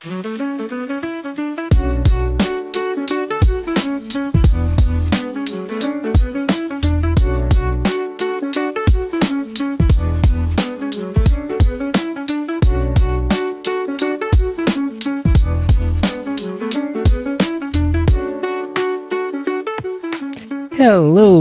Hello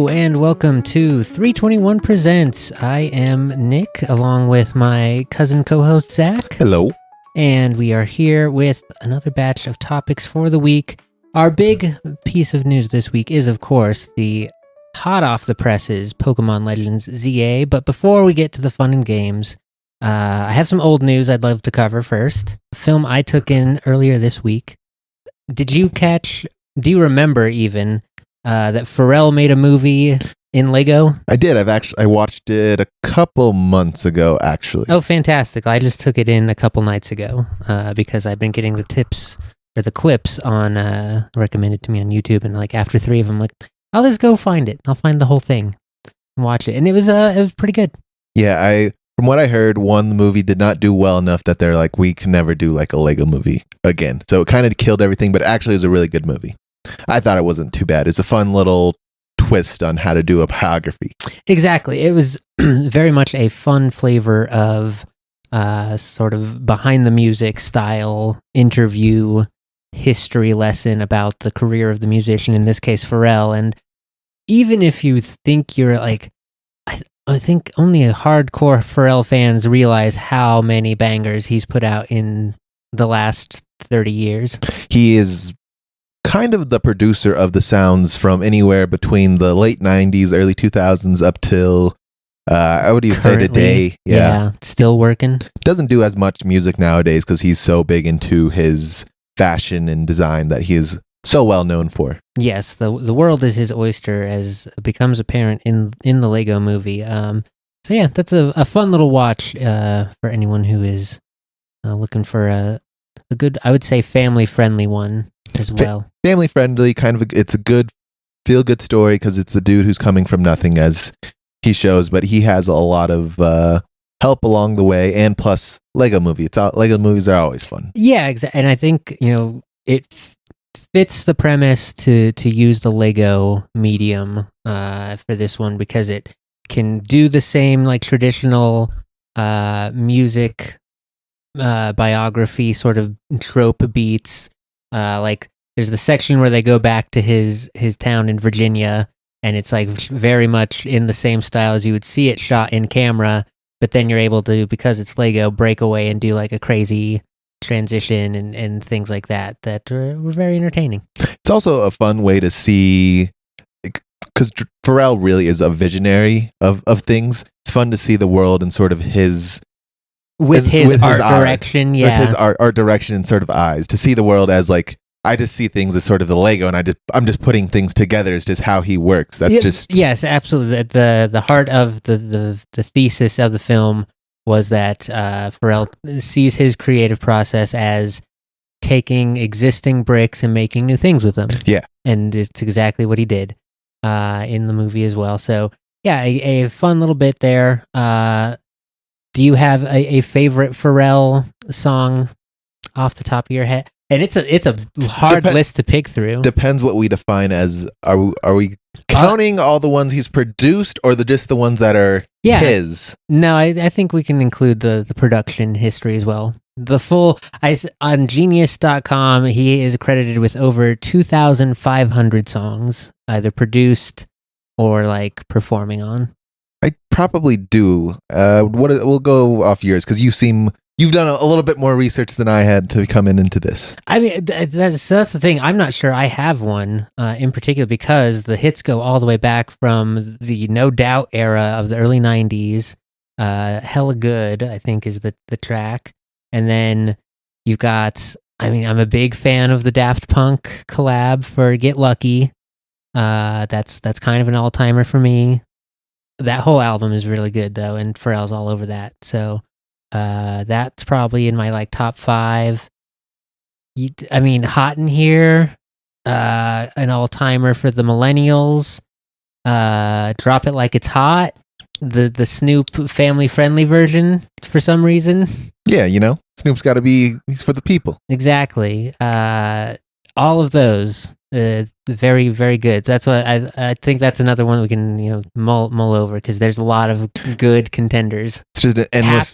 and welcome to 321 Presents. I am Nick, along with my cousin co-host Zach. Hello. And we are here with another batch of topics for the week. Our big piece of news this week is, of course, the hot off the presses Pokemon Legends ZA. But before we get to the fun and games, I have some old news I'd love to cover first. A film I took in earlier this week. Do you remember even that Pharrell made a movie in Lego? I did. I watched it a couple months ago, actually. Oh, fantastic. I just took it in a couple nights ago because I've been getting the tips or the clips on recommended to me on YouTube, and like after 3 of them, like, I'll just go find it. I'll find the whole thing and watch it. And it was pretty good. Yeah, from what I heard, the movie did not do well enough that they're like, we can never do like a Lego movie again. So it kind of killed everything, but actually it was a really good movie. I thought it wasn't too bad. It's a fun little twist on how to do a biography. Exactly. It was very much a fun flavor of sort of behind the music style interview history lesson about the career of the musician, in this case Pharrell. And even if you think you're like, I think only hardcore Pharrell fans realize how many bangers he's put out in the last 30 years. He is kind of the producer of the sounds from anywhere between the late 90s, early 2000s up till I would even say today. Yeah, still working. Doesn't do as much music nowadays because he's so big into his fashion and design that he is so well known for. Yes, the world is his oyster, as becomes apparent in the Lego movie. So yeah, that's a fun little watch for anyone who is looking for a good, I would say, family-friendly one as well. Family-friendly, it's a good, feel-good story because it's a dude who's coming from nothing, as he shows, but he has a lot of help along the way, and plus Lego movie. Lego movies are always fun. Yeah, exactly. And I think, it fits the premise to use the Lego medium for this one, because it can do the same like traditional music biography sort of trope beats. Like there's the section where they go back to his town in Virginia, and it's like very much in the same style as you would see it shot in camera, but then you're able to, because it's Lego, break away and do like a crazy transition and things like that were very entertaining. It's also a fun way to see, because Pharrell really is a visionary of things. It's fun to see the world in sort of his art direction, yeah. With his art direction and sort of eyes, to see the world as like, I just see things as sort of the Lego, and I'm just putting things together. It's just how he works. That's just... Yes, absolutely. The heart of the thesis of the film was that Pharrell sees his creative process as taking existing bricks and making new things with them. Yeah. And it's exactly what he did in the movie as well. So yeah, a fun little bit there. Do you have a favorite Pharrell song off the top of your head? And it's a hard list to pick through. Depends what we define as. Are we counting all the ones he's produced, or just the ones that are his? No, I think we can include the production history as well. The full on Genius.com, he is credited with over 2,500 songs, either produced or like performing on. I probably do. We'll go off yours, because you've done a little bit more research than I had to come into this. I mean, that's the thing. I'm not sure I have one in particular, because the hits go all the way back from the No Doubt era of the early 90s. Hella Good, I think, is the track. And then you've got, I'm a big fan of the Daft Punk collab for Get Lucky. That's kind of an all-timer for me. That whole album is really good, though, and Pharrell's all over that. So that's probably in my like top 5. Hot in Here, an all-timer for the millennials. Drop It Like It's Hot. the Snoop family friendly version for some reason. Yeah, Snoop's got to be, he's for the people. Exactly. All of those, very, very good. That's what I think. That's another one we can mull over, because there's a lot of good contenders. It's just an endless.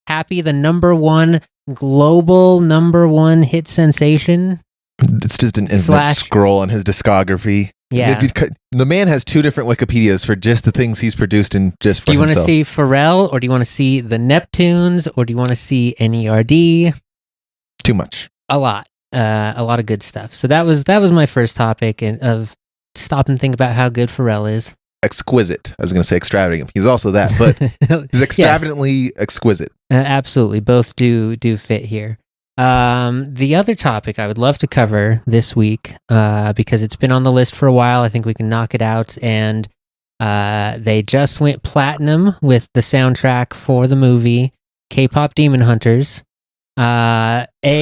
Happy, the global number one hit sensation. It's just an infinite scroll on his discography. Yeah, the man has 2 different Wikipedias for just the things he's produced and just for himself. Do you want to see Pharrell, or do you want to see the Neptunes, or do you want to see NERD? Too much. A lot of good stuff. So that was my first topic, and of stop and think about how good Pharrell is. Exquisite. I was going to say extravagant. He's also that, but he's extravagantly exquisite. Absolutely, both do fit here. The other topic I would love to cover this week, because it's been on the list for a while. I think we can knock it out. And they just went platinum with the soundtrack for the movie Kpop Demon Hunters. The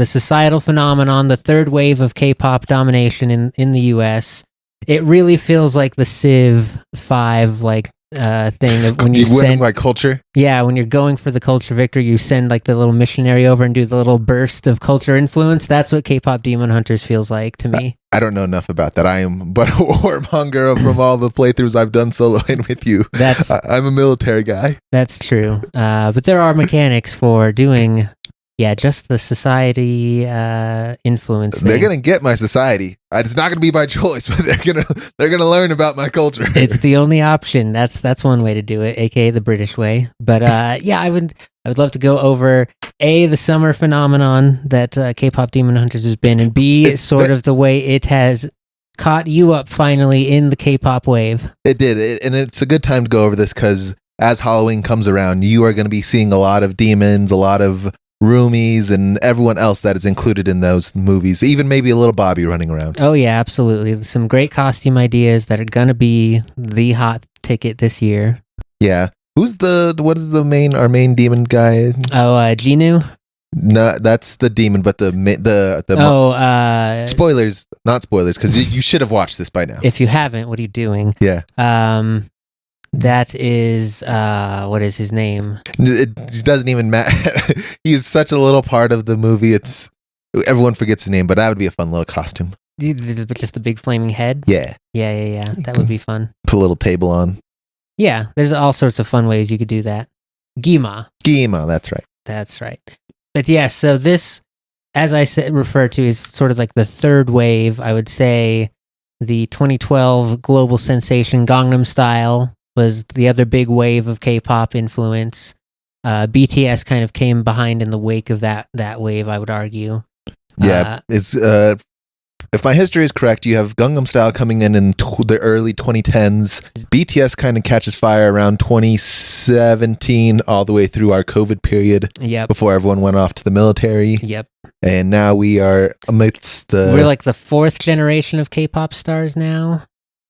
societal phenomenon, the third wave of K-pop domination in the U.S. It really feels like the Civ 5 thing of when you send like culture. Yeah, when you're going for the culture victory, you send like the little missionary over and do the little burst of culture influence. That's what Kpop Demon Hunters feels like to me. I don't know enough about that. I am but a warmonger from all the playthroughs I've done solo and with you. I'm a military guy. That's true. But there are mechanics for doing just the society influence thing. They're gonna get my society. It's not gonna be by choice, but they're gonna learn about my culture. It's the only option. That's one way to do it, aka the British way. But I would love to go over the summer phenomenon that Kpop Demon Hunters has been, and B, sort of the way it has caught you up finally in the K-pop wave. It did, and it's a good time to go over this because as Halloween comes around, you are going to be seeing a lot of demons, a lot of roomies, and everyone else that is included in those movies, even maybe a little Bobby running around. Oh yeah, absolutely. Some great costume ideas that are gonna be the hot ticket this year. Yeah. What is our main demon guy? Genu? No, that's the demon, but spoilers, not spoilers, because you should have watched this by now. If you haven't, what are you doing? Yeah. That is, what is his name? It doesn't even matter. He's such a little part of the movie. Everyone forgets his name, but that would be a fun little costume. Just the big flaming head? Yeah. Yeah. That would be fun. Put a little table on. Yeah, there's all sorts of fun ways you could do that. Gima, that's right. But yeah, so this, as I said, referred to, is sort of like the third wave. I would say the 2012 global sensation Gangnam Style was the other big wave of K-pop influence. BTS kind of came behind in the wake of that wave, I would argue. Yeah, it's if my history is correct, you have Gangnam Style coming in the early 2010s. BTS kind of catches fire around 2017, all the way through our COVID period. Yep. Before everyone went off to the military. Yep. And now we are amidst we're like the 4th generation of K-pop stars now.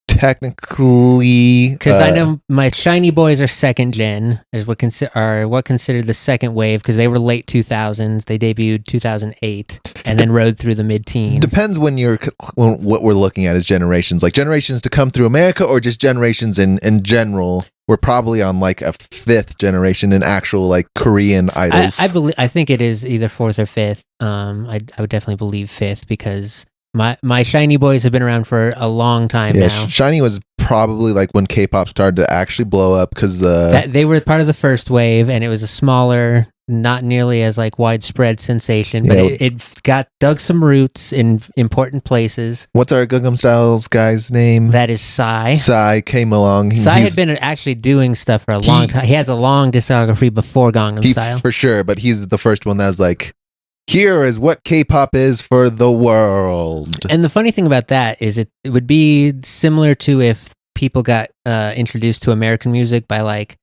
Technically, because I know my Shiny Boys are 2nd gen, is what considered the second wave, because they were late 2000s. They debuted 2008 and then rode through the mid-teens. Depends when what we're looking at as generations, like generations to come through America, or just generations in general. We're probably on like a 5th generation in actual like Korean idols. I think it is either 4th or 5th. I would definitely believe 5th, because my Shiny Boys have been around for a long time now. Shiny was probably like when K-pop started to actually blow up, because they were part of the first wave, and it was a smaller, not nearly as like widespread sensation, but it dug some roots in important places. What's our Gangnam Style's guy's name? That is Psy. Psy came along. Psy had been actually doing stuff for a long time. He has a long discography before Gangnam Style. For sure, but he's the first one that was like, here is what K-pop is for the world. And the funny thing about that is it would be similar to if people got introduced to American music by like,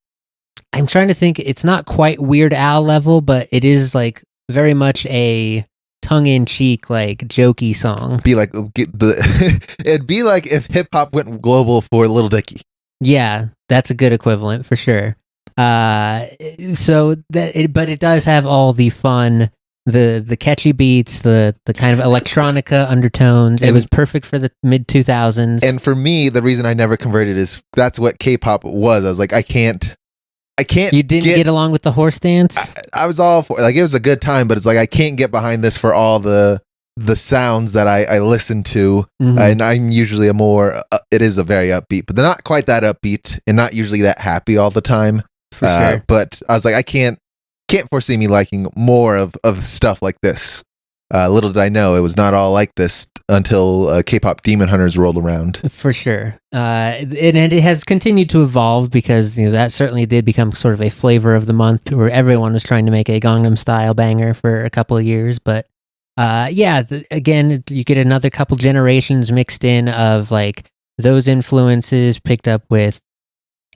I'm trying to think, it's not quite Weird Al level, but it is like very much a tongue-in-cheek, like jokey song. It'd be like if hip-hop went global for Lil Dicky. Yeah, that's a good equivalent for sure. But it does have all the fun, the catchy beats, the kind of electronica undertones. It was perfect for the mid 2000s. And for me, the reason I never converted is that's what K-pop was. I was like, I can't. You didn't get along with the horse dance? I was all for, like, it was a good time, but it's like I can't get behind this for all the sounds that I listen to. And I'm usually it is a very upbeat, but they're not quite that upbeat and not usually that happy all the time. For sure. But I was like, I can't foresee me liking more of stuff like this. Little did I know it was not all like this until Kpop Demon Hunters rolled around. For sure. And it has continued to evolve because that certainly did become sort of a flavor of the month where everyone was trying to make a Gangnam Style banger for a couple of years. But again, you get another couple generations mixed in of like those influences picked up with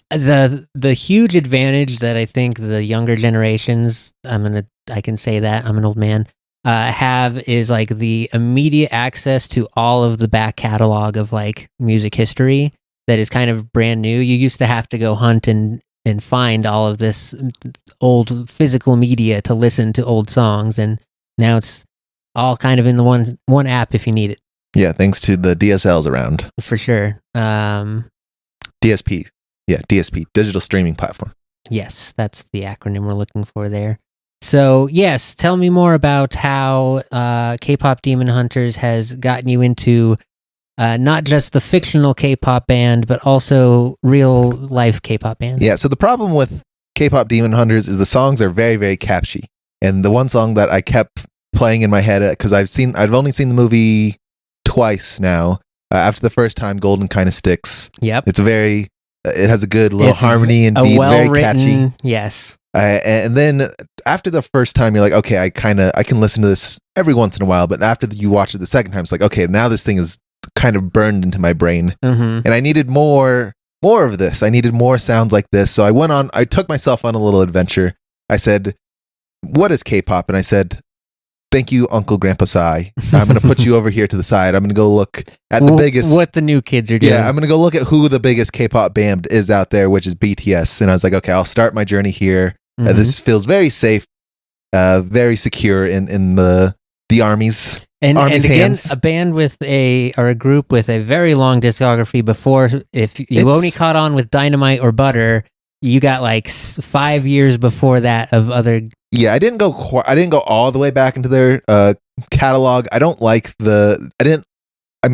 the huge advantage that I think the younger generations, I can say that, I'm an old man, have is like the immediate access to all of the back catalog of like music history that is kind of brand new. You used to have to go hunt and find all of this old physical media to listen to old songs, and now it's all kind of in the one app if you need it. Yeah, thanks to the DSLs around. For sure. DSP. Yeah, DSP, digital streaming platform. Yes, that's the acronym we're looking for there. So, yes, tell me more about how Kpop Demon Hunters has gotten you into not just the fictional K-pop band, but also real life K-pop bands. Yeah, so the problem with Kpop Demon Hunters is the songs are very, very catchy. And the one song that I kept playing in my head, because I've only seen the movie twice now. After the first time, Golden Kinda Sticks. Yep. It has a good little harmony and beat, very catchy. Yes. And then after the first time, you're like, okay, I can listen to this every once in a while. But after you watch it the second time, it's like, okay, now this thing is kind of burned into my brain, and I needed more of this. I needed more sounds like this. So I took myself on a little adventure. I said, "What is K-pop?" And I said, "Thank you, Uncle Grandpa Psy. I'm going to put you over here to the side. I'm going to go look at the biggest... What the new kids are doing. Yeah, I'm going to go look at who the biggest K-pop band is out there, which is BTS. And I was like, okay, I'll start my journey here. This feels very safe, very secure in the Army's and again, hands. A band or a group with a very long discography before, if you only caught on with Dynamite or Butter, you got like 5 years before that of other... Yeah, I didn't go all the way back into their catalog. I'm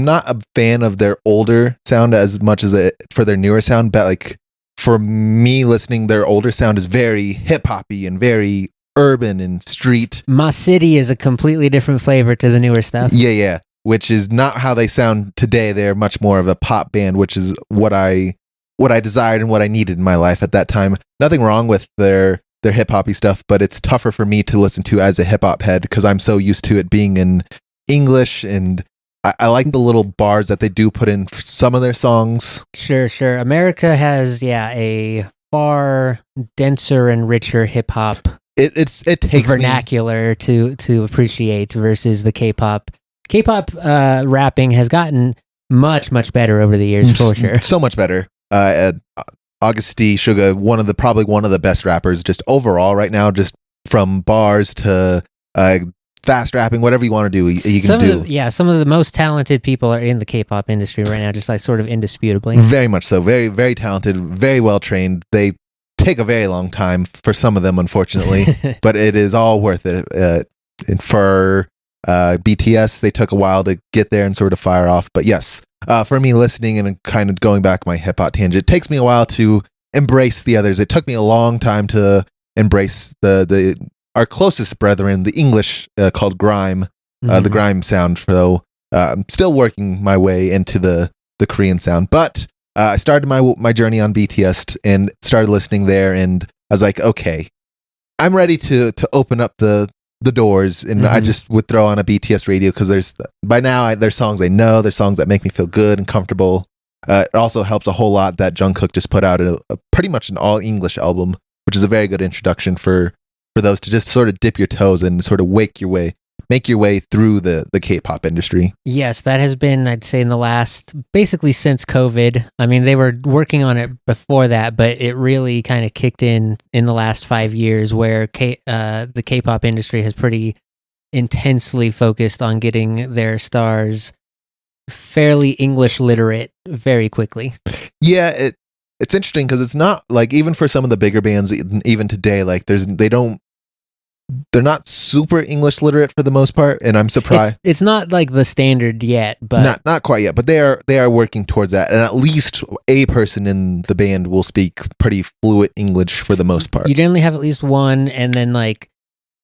not a fan of their older sound as much as for their newer sound, but like for me listening, their older sound is very hip-hoppy and very urban and street. My City is a completely different flavor to the newer stuff. Yeah, which is not how they sound today. They're much more of a pop band, which is what I desired and what I needed in my life at that time. Nothing wrong with their hip-hoppy stuff, but it's tougher for me to listen to as a hip-hop head because I'm so used to it being in English, and I like the little bars that they do put in some of their songs. Sure. America has, a far denser and richer hip-hop it takes vernacular to appreciate versus the K-pop. K-pop rapping has gotten much, much better over the years, for sure. So much better. Augusty Suga, probably one of the best rappers just overall right now, just from bars to fast rapping, whatever you want to do, you can do. Some of the most talented people are in the K-pop industry right now, just like sort of indisputably. Very much so. Very, very talented, very well trained. They take a very long time for some of them, unfortunately, but it is all worth it. And for BTS, they took a while to get there and sort of fire off. But yes, for me listening and kind of going back my hip-hop tangent, it takes me a while to embrace the others. It took me a long time to embrace our closest brethren, the English called grime, the grime sound. So I'm still working my way into the Korean sound. But I started my journey on BTS and started listening there, and I was like, okay, I'm ready to open up the doors, and I just would throw on a BTS radio because there's songs I know, there's songs that make me feel good and comfortable. It also helps a whole lot that Jungkook just put out a pretty much an all English album, which is a very good introduction for those to just sort of dip your toes and sort of make your way through the K-pop industry. Yes, that has been, I'd say, in the last, basically since COVID. I mean, they were working on it before that, but it really kind of kicked in the last 5 years where the K-pop industry has pretty intensely focused on getting their stars fairly English literate very quickly. Yeah, it's interesting because it's not like, even for some of the bigger bands, even today, like they're not super English literate for the most part, and I'm surprised. It's not like the standard yet, but not quite yet. But they are working towards that, and at least a person in the band will speak pretty fluent English for the most part. You generally have at least one, and then like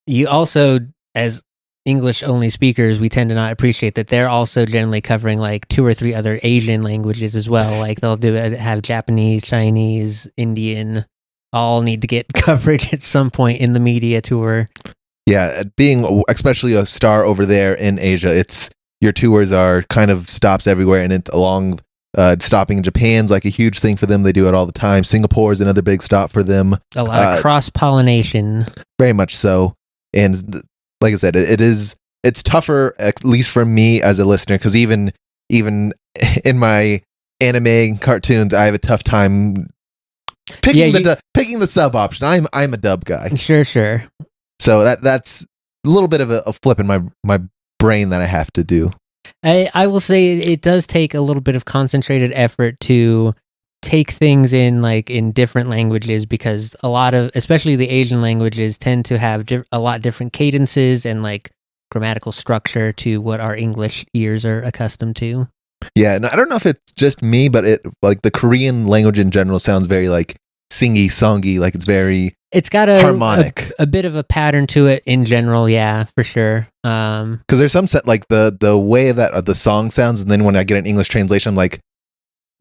you also, as English only speakers, we tend to not appreciate that they're also generally covering like 2 or 3 other Asian languages as well. Like they'll have Japanese, Chinese, Indian. All need to get coverage at some point in the media tour. Yeah, being especially a star over there in Asia, your tours are kind of stops everywhere, and stopping in Japan's like a huge thing for them. They do it all the time. Singapore is another big stop for them. A lot of cross-pollination. Very much so. And like I said, it's tougher, at least for me as a listener, because even in my anime cartoons, I have a tough time picking the sub option. I'm a dub guy. Sure. So that's a little bit of a flip in my brain that I have to do. I will say it does take a little bit of concentrated effort to take things in like in different languages, because a lot of, especially the Asian languages, tend to have a lot different cadences and like grammatical structure to what our English ears are accustomed to. Yeah, and I don't know if it's just me, but like the Korean language in general sounds very like singy, songy, like it's got harmonic, a bit of a pattern to it in general. Yeah, for sure. Because there's some set like the way that the song sounds, and then when I get an English translation, I'm like,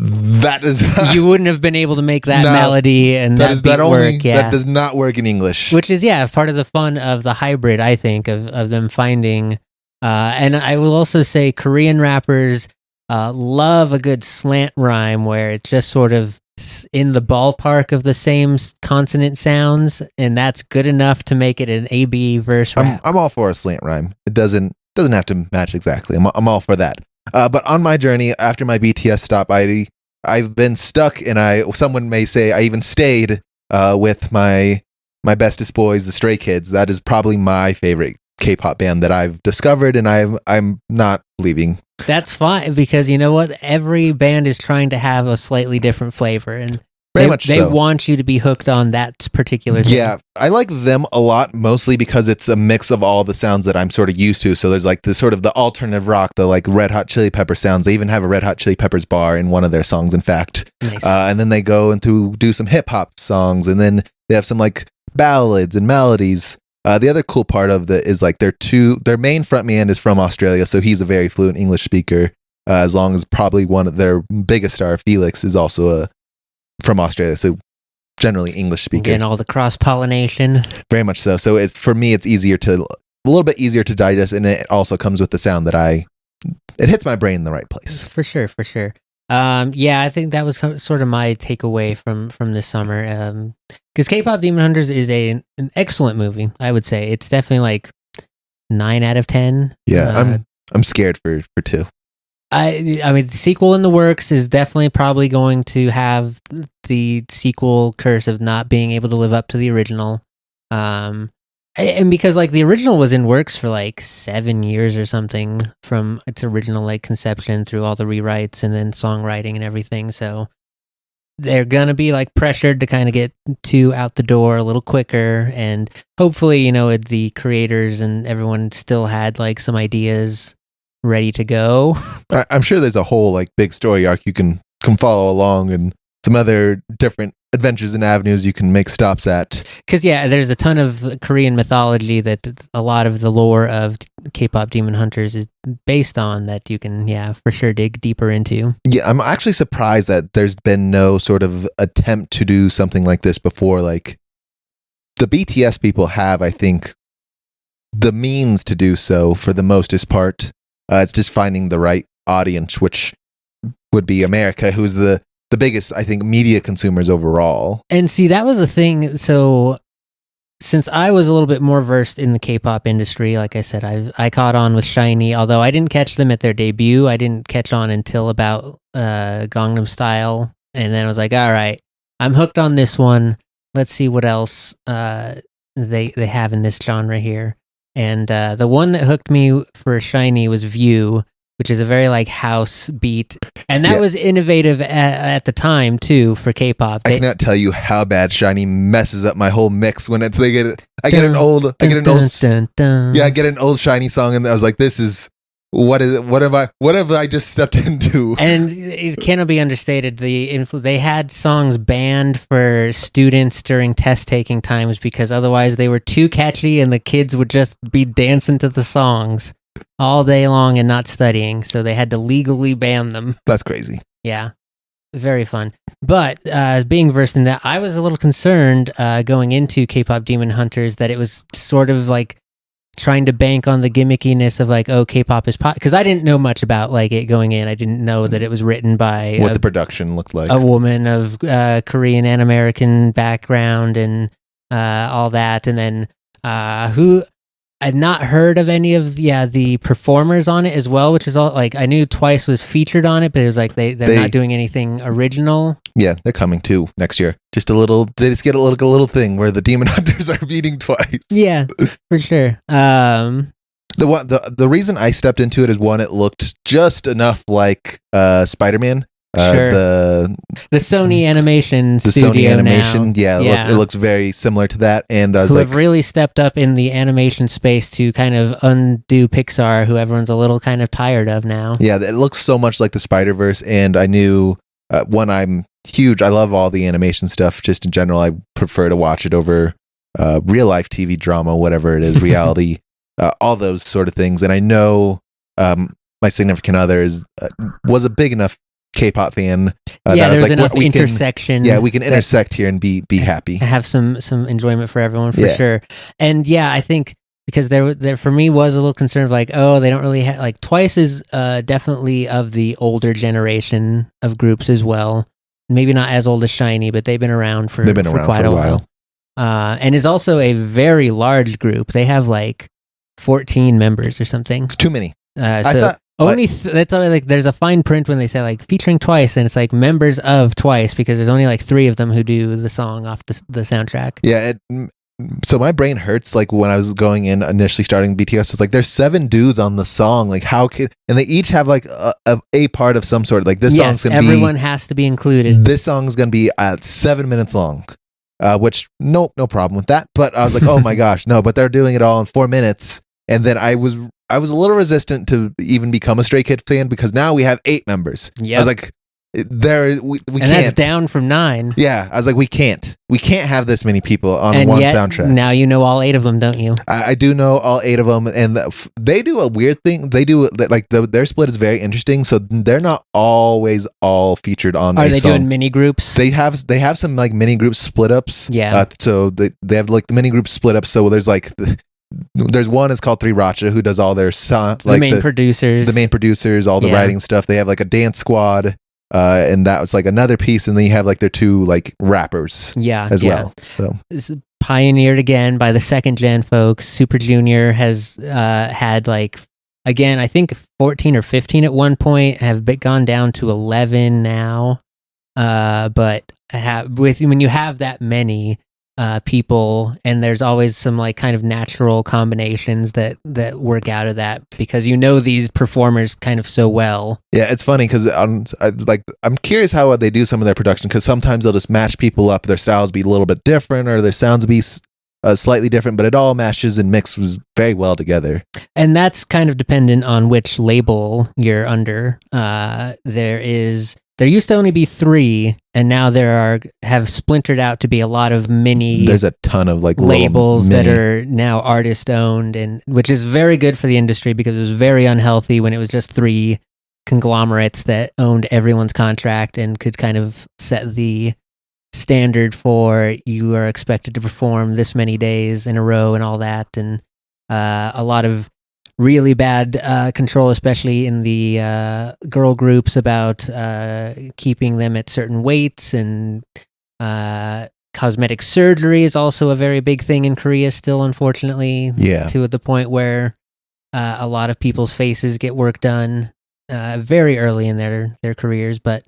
that is you wouldn't have been able to make that melody and that beat work. Yeah, that does not work in English. Which is part of the fun of the hybrid, I think, of them finding. And I will also say Korean rappers love a good slant rhyme where it's just sort of in the ballpark of the same consonant sounds, and that's good enough to make it an A-B verse rap. I'm all for a slant rhyme. It doesn't have to match exactly. I'm all for that. But on my journey after my BTS stop, I've been stuck, and someone may say I even stayed with my bestest boys, the Stray Kids. That is probably my favorite K-pop band that I've discovered, and I'm not leaving. That's fine, because you know what? Every band is trying to have a slightly different flavor, and they want you to be hooked on that particular thing. Yeah, I like them a lot, mostly because it's a mix of all the sounds that I'm sort of used to. So there's like this sort of the alternative rock, the like Red Hot Chili Pepper sounds. They even have a Red Hot Chili Peppers bar in one of their songs, in fact. Nice. And then they go and do some hip hop songs, and then they have some like ballads and melodies. The other cool part of is like their main frontman is from Australia, so he's a very fluent English speaker. As long as probably one of their biggest star, Felix, is also from Australia, so generally English speaker. Getting all the cross pollination. Very much so. So for me, it's a little bit easier to digest, and it also comes with the sound that it hits my brain in the right place. For sure. Yeah, I think that was sort of my takeaway from this summer. Because Kpop Demon Hunters is an excellent movie, I would say. It's definitely like 9 out of 10. Yeah, I'm scared for 2. I mean, the sequel in the works is definitely probably going to have the sequel curse of not being able to live up to the original. And because like the original was in works for like 7 years or something from its original like conception through all the rewrites and then songwriting and everything. So they're going to be like pressured to kind of get 2 out the door a little quicker. And hopefully, the creators and everyone still had like some ideas ready to go. I'm sure there's a whole like big story arc you can follow along, and some other different adventures and avenues you can make stops at. Because there's a ton of Korean mythology that a lot of the lore of Kpop Demon Hunters is based on, that you can for sure dig deeper into. Yeah, I'm actually surprised that there's been no sort of attempt to do something like this before. Like the BTS people have, I think, the means to do so for the mostest part. It's just finding the right audience, which would be America, who's the biggest, I think, media consumers overall. And see, that was a thing. So since I was a little bit more versed in the K-pop industry, like I said, I caught on with SHINee, although I didn't catch them at their debut. I didn't catch on until about Gangnam Style. And then I was like, all right, I'm hooked on this one. Let's see what else they have in this genre here. And the one that hooked me for SHINee was View, which is a very like house beat, and that was innovative at the time too for K-pop. I cannot tell you how bad SHINee messes up my whole mix when they get it. I get an old SHINee song, and I was like, "This is what is it? What have I just stepped into?" And it cannot be understated. They had songs banned for students during test taking times because otherwise they were too catchy, and the kids would just be dancing to the songs all day long and not studying, so they had to legally ban them. That's crazy. Yeah, very fun. But being versed in that, I was a little concerned going into Kpop Demon Hunters that it was sort of like trying to bank on the gimmickiness of like, oh, K-pop is pop, because I didn't know much about like it going in. I didn't know that it was written by what the production looked like, a woman of Korean and American background and all that, and then who I'd not heard of any of the performers on it as well, which is all like I knew Twice was featured on it, but it was like they're not doing anything original. Yeah, they're coming too next year. Just a little. They just get a little thing where the Demon Hunters are beating Twice. Yeah, for sure. The reason I stepped into it is one, it looked just enough like Spider-Man. Sure. The Sony animation studio Sony animation, now. It looks very similar to that. And I was who have really stepped up in the animation space to kind of undo Pixar, who everyone's a little kind of tired of now. Yeah, it looks so much like the Spider-Verse, and I knew I'm huge. I love all the animation stuff. Just in general, I prefer to watch it over real life TV drama, whatever it is, reality, all those sort of things. And I know my significant other was a big enough K-pop fan. There's like, enough intersection. We can intersect here and be happy. Have some enjoyment for everyone for sure. And I think because there for me was a little concern of like, oh, they don't really have like Twice is definitely of the older generation of groups as well. Maybe not as old as SHINee, but they've been around for quite a while. And is also a very large group. They have like 14 members or something. It's too many. I thought that's only like there's a fine print when they say like featuring Twice, and it's like members of Twice because there's only like 3 of them who do the song off the soundtrack. Yeah. So my brain hurts like when I was going in initially starting BTS. It's like there's 7 dudes on the song. Like and they each have like a part of some sort. Like this song's gonna everyone has to be included. This song's gonna be 7 minutes long. Which no problem with that. But I was like, oh my gosh, no. But they're doing it all in 4 minutes, and then I was a little resistant to even become a Stray Kids fan because now we have 8 members. Yeah, I was like, we can't. That's down from 9. Yeah, I was like, we can't have this many people on one soundtrack. Now you know all 8 of them, don't you? I do know all 8 of them, and they do a weird thing. They do like their split is very interesting. So they're not always all featured on. Are they doing mini groups? They have some like mini group split ups. Yeah. So they have like the mini group split ups. So there's like. There's one is called 3 who does all their the main producers, all the writing stuff. They have like a dance squad, and that was like another piece, and then you have like their 2 like rappers, as well. So it's pioneered again by the second gen folks. Super Junior has had like again, I think 14 or 15 at one point, have gone down to 11 now. But when you have that many people, and there's always some like kind of natural combinations that work out of that because these performers kind of so well. Yeah, it's funny because I'm curious how they do some of their production, because sometimes they'll just match people up, their styles be a little bit different or their sounds be slightly different, but it all matches and mixes very well together. And that's kind of dependent on which label you're under. There used to only be 3, and now have splintered out to be a lot of mini. There's a ton of like labels that are now artist owned, and which is very good for the industry because it was very unhealthy when it was just 3 conglomerates that owned everyone's contract and could kind of set the standard for you are expected to perform this many days in a row and all that, and a lot of really bad control, especially in the girl groups, about keeping them at certain weights, and cosmetic surgery is also a very big thing in Korea still, unfortunately. Yeah. To the point where a lot of people's faces get work done very early in their careers. But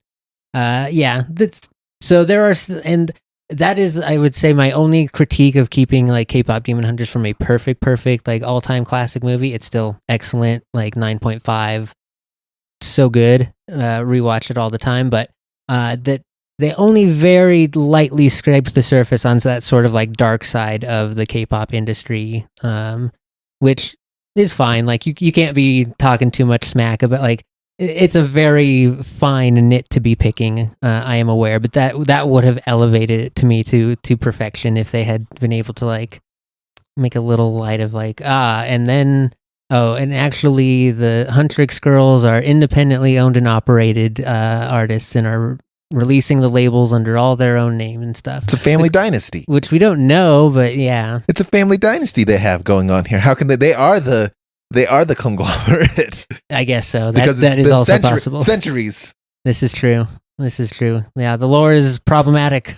so there are, and That is, I would say, my only critique of keeping like Kpop Demon Hunters from a perfect like all-time classic movie. It's still excellent, like 9.5, so good. Rewatch it all the time, but that they only very lightly scraped the surface on that sort of like dark side of the K-pop industry, which is fine. Like you can't be talking too much smack about like. It's a very fine nit to be picking. I am aware, but that would have elevated it to me to perfection if they had been able to like make a little light of like and then and actually the Huntrix girls are independently owned and operated artists and are releasing the labels under all their own name and stuff. It's a family dynasty, which we don't know, but yeah, it's a family dynasty they have going on here. How can they are the conglomerate. I guess so. That is also possible. Centuries. This is true. Yeah, the lore is problematic.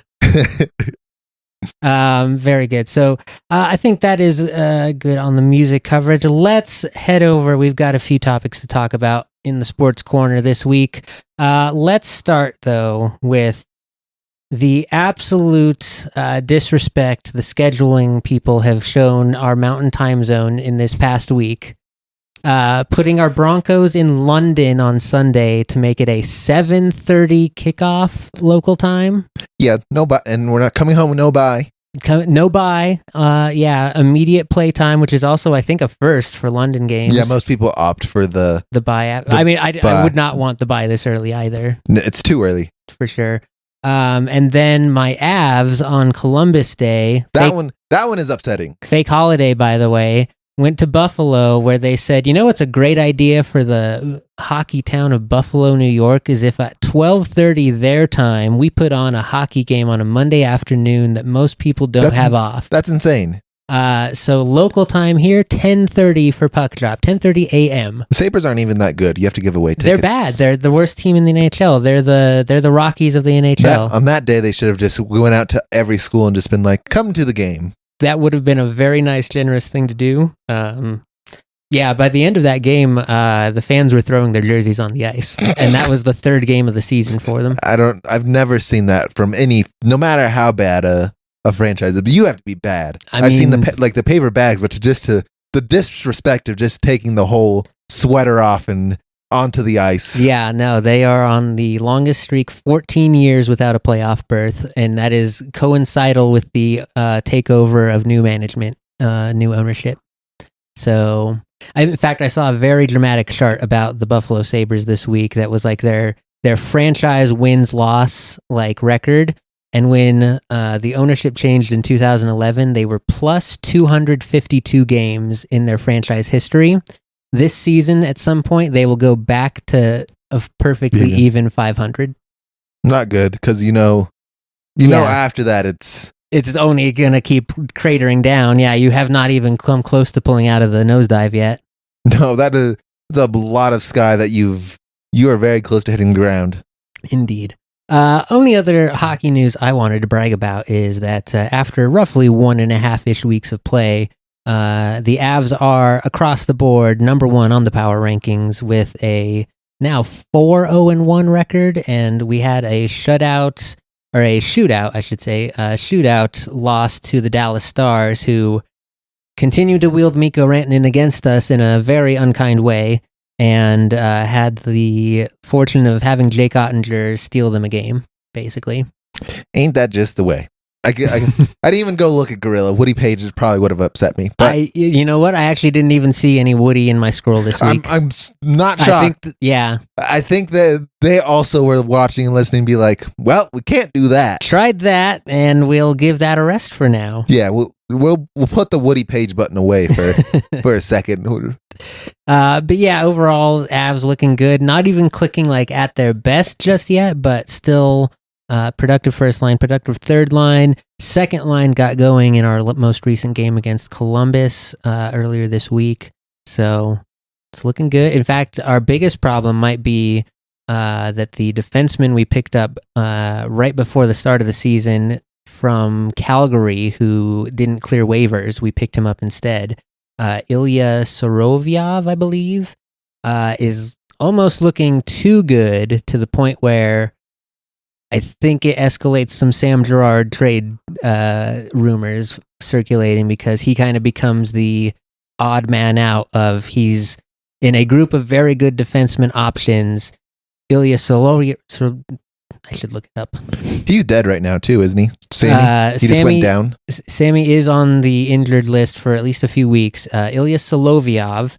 Very good. So I think that is good on the music coverage. Let's head over. We've got a few topics to talk about in the sports corner this week. Let's start, though, with the absolute disrespect the scheduling people have shown our mountain time zone in this past week. Putting our Broncos in London on Sunday to make it a 7:30 kickoff local time. Yeah, no bye, and we're not coming home with no bye. No bye. Yeah, immediate play time, which is also, I think, a first for London games. Yeah, most people opt for the bye. I mean, I would not want the bye this early either. It's too early for sure. And then my Avs on Columbus Day. That one is upsetting. Fake holiday, by the way. Went to Buffalo, where they said, you know what's a great idea for the hockey town of Buffalo, New York, is if at 12:30 their time, we put on a hockey game on a Monday afternoon that most people don't have off. That's insane. So local time here, 10:30 for puck drop, 10:30 a.m. The Sabres aren't even that good. You have to give away tickets. They're bad. They're the worst team in the NHL. They're the Rockies of the NHL. On that day, they should have just went out to every school and just been like, come to the game. That would have been a very nice, generous thing to do. Yeah, by the end of that game, the fans were throwing their jerseys on the ice, and that was the third game of the season for them. I've never seen that from no matter how bad a franchise is. But you have to be bad. I've seen the paper bags, but to the disrespect of just taking the whole sweater off and onto the ice. Yeah, no, they are on the longest streak, 14 years without a playoff berth, and that is coincidental with the takeover of new management, new ownership. So, in fact, I saw a very dramatic chart about the Buffalo Sabres this week that was like their franchise wins-loss like record, and when the ownership changed in 2011, they were plus 252 games in their franchise history. This season, at some point, they will go back to a perfectly even 500. Not good, because you know after that it's only gonna keep cratering down. Yeah, you have not even come close to pulling out of the nosedive yet. No, that's a lot of sky that you are very close to hitting the ground. Indeed. Only other hockey news I wanted to brag about is that after roughly 1.5-ish weeks of play, the Avs are across the board number one on the power rankings with a now 4-0-1 record, and we had a shootout loss to the Dallas Stars, who continued to wield Mikko Rantanen against us in a very unkind way, and had the fortune of having Jake Ottinger steal them a game, basically. Ain't that just the way? I didn't even go look at Gorilla. Woody Page probably would have upset me. But you know what? I actually didn't even see any Woody in my scroll this week. I'm not shocked. I think that they also were watching and listening and be like, well, we can't do that. Tried that, and we'll give that a rest for now. Yeah, we'll put the Woody Page button away for a second. But yeah, overall, Avs looking good. Not even clicking like at their best just yet, but still productive first line, productive third line. Second line got going in our most recent game against Columbus earlier this week. So it's looking good. In fact, our biggest problem might be that the defenseman we picked up right before the start of the season from Calgary, who didn't clear waivers, we picked him up instead. Ilya Sorovyov, I believe, is almost looking too good to the point where I think it escalates some Sam Girard trade rumors circulating because he kind of becomes the odd man out of he's in a group of very good defenseman options. Ilya Solovyov, I should look it up. He's dead right now too, isn't he? Sammy? He just went down. Sammy is on the injured list for at least a few weeks. Ilya Solovyov,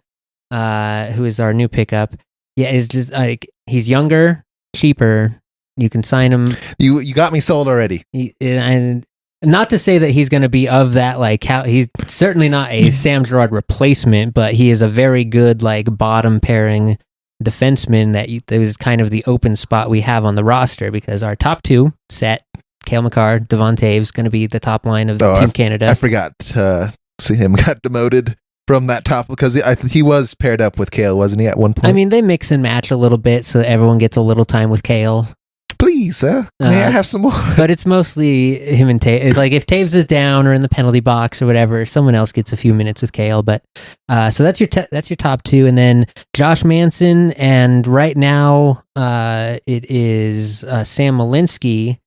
who is our new pickup, is just like he's younger, cheaper. You can sign him. You got me sold already. And not to say that he's going to be of that, like he's certainly not a Sam Girard replacement, but he is a very good like bottom pairing defenseman that is kind of the open spot we have on the roster because our top two set, Cale Makar, Devon Toews, going to be the top line of Team Canada. I forgot to see him got demoted from that top because he was paired up with Cale, wasn't he, at one point? I mean, they mix and match a little bit so everyone gets a little time with Cale. Please, may I have some more? But it's mostly him and Taves. It's like if Taves is down or in the penalty box or whatever, someone else gets a few minutes with Cale. But so that's your top two, and then Josh Manson, and right now it is Sam Malinsky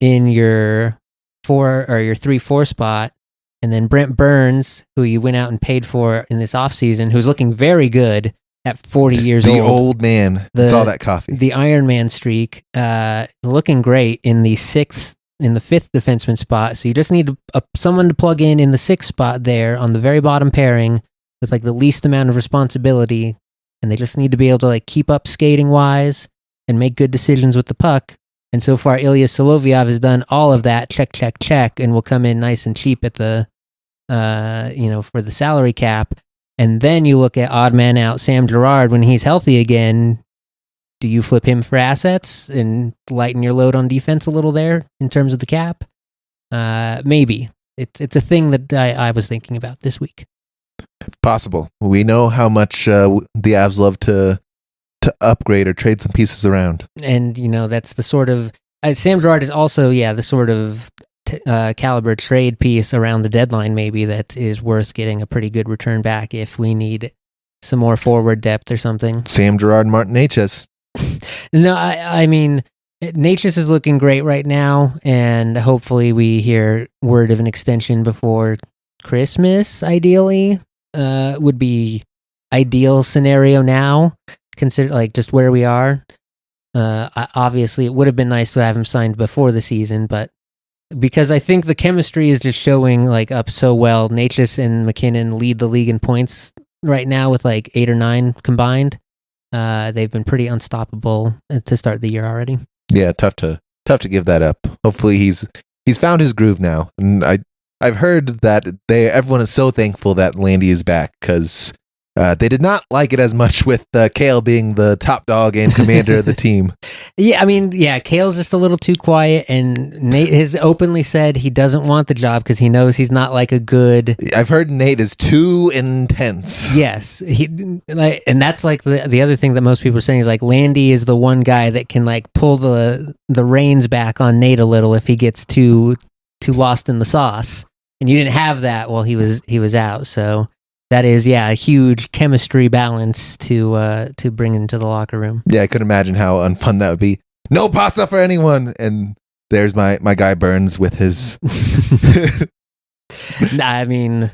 in your 3-4 spot, and then Brent Burns, who you went out and paid for in this offseason, who's looking very good. At 40 years old. The old man. It's all that coffee. The Iron Man streak, looking great in the fifth defenseman spot. So you just need someone to plug in the sixth spot there on the very bottom pairing with like the least amount of responsibility. And they just need to be able to like keep up skating wise and make good decisions with the puck. And so far, Ilya Solovyov has done all of that. Check, check, check. And will come in nice and cheap at the, for the salary cap. And then you look at odd man out Sam Girard when he's healthy again. Do you flip him for assets and lighten your load on defense a little there in terms of the cap? Maybe. It's a thing that I was thinking about this week. Possible. We know how much the Avs love to upgrade or trade some pieces around. And, that's the sort of... Sam Girard is also, the sort of... caliber trade piece around the deadline maybe that is worth getting a pretty good return back if we need some more forward depth or something. Sam Girard, Martin Necas. No, I mean, Necas is looking great right now, and hopefully we hear word of an extension before Christmas, ideally. Would be ideal scenario now, consider like just where we are. Obviously, it would have been nice to have him signed before the season, but because I think the chemistry is just showing like up so well. Necas and McKinnon lead the league in points right now with like 8 or 9 combined. They've been pretty unstoppable to start the year already. Yeah, tough to give that up. Hopefully he's found his groove now. And I've heard that everyone is so thankful that Landy is back because they did not like it as much with Cale being the top dog and commander of the team. Yeah, I mean, Cale's just a little too quiet, and Nate has openly said he doesn't want the job because he knows he's not like a good... I've heard Nate is too intense. Yes, and that's like the other thing that most people are saying is like Landy is the one guy that can like pull the reins back on Nate a little if he gets too lost in the sauce, and you didn't have that while he was out, so... That is, a huge chemistry balance to bring into the locker room. Yeah, I could imagine how unfun that would be. No pasta for anyone, and there's my guy Burns with his. I mean,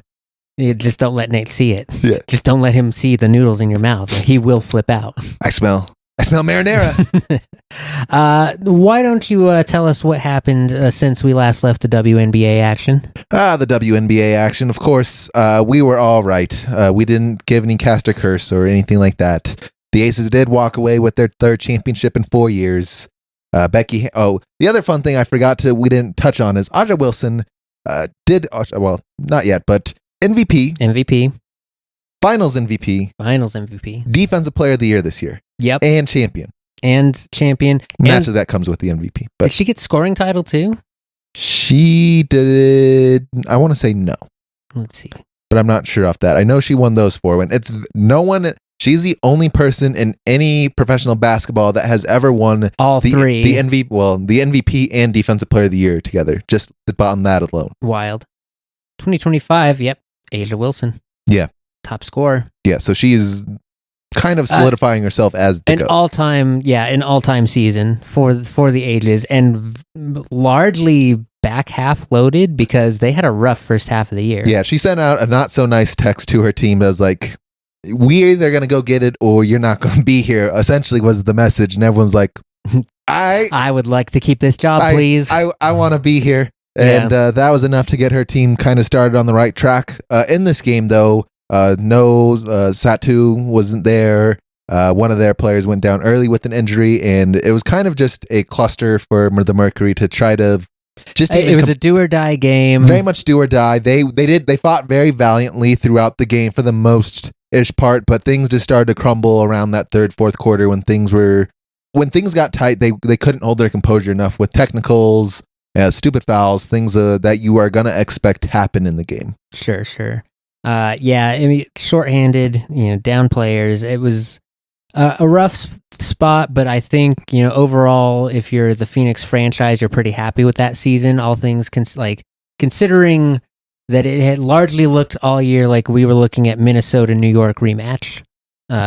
you just don't let Nate see it. Yeah, just don't let him see the noodles in your mouth. He will flip out. I smell marinara. Why don't you tell us what happened since we last left the WNBA action? The WNBA action, of course. We were all right. We didn't give any cast or curse or anything like that. The Aces did walk away with their third championship in 4 years. The other fun thing we didn't touch on is Aja Wilson not yet, but MVP. Finals MVP. Defensive Player of the Year this year. Yep. And champion. Naturally, that comes with the MVP. But did she get scoring title too? She did. I want to say no. Let's see. But I'm not sure off that. I know she won those 4. She's the only person in any professional basketball that has ever won all 3. The MVP and Defensive Player of the Year together. Just on that alone. Wild. 2025. Yep. Aja Wilson. Yeah. Top scorer. Yeah. So she's kind of solidifying herself as the an all-time season for the ages, and largely back half loaded because they had a rough first half of the year. Yeah, she sent out a not so nice text to her team that was like, we're either going to go get it or you're not going to be here, essentially was the message. And everyone's like, I would like to keep this job, please. I want to be here. And that was enough to get her team kind of started on the right track. In this game, though, Satu wasn't there. One of their players went down early with an injury, and it was kind of just a cluster for the Mercury to try to it was a do or die game. Very much do or die. They fought very valiantly throughout the game for the most-ish part, but things just started to crumble around that third, fourth quarter when things got tight. They couldn't hold their composure enough with technicals, stupid fouls, things that you are gonna expect happen in the game. Sure. I mean, shorthanded, down players. It was a rough spot, but I think, overall, if you're the Phoenix franchise, you're pretty happy with that season. All things considering that it had largely looked all year like we were looking at Minnesota-New York rematch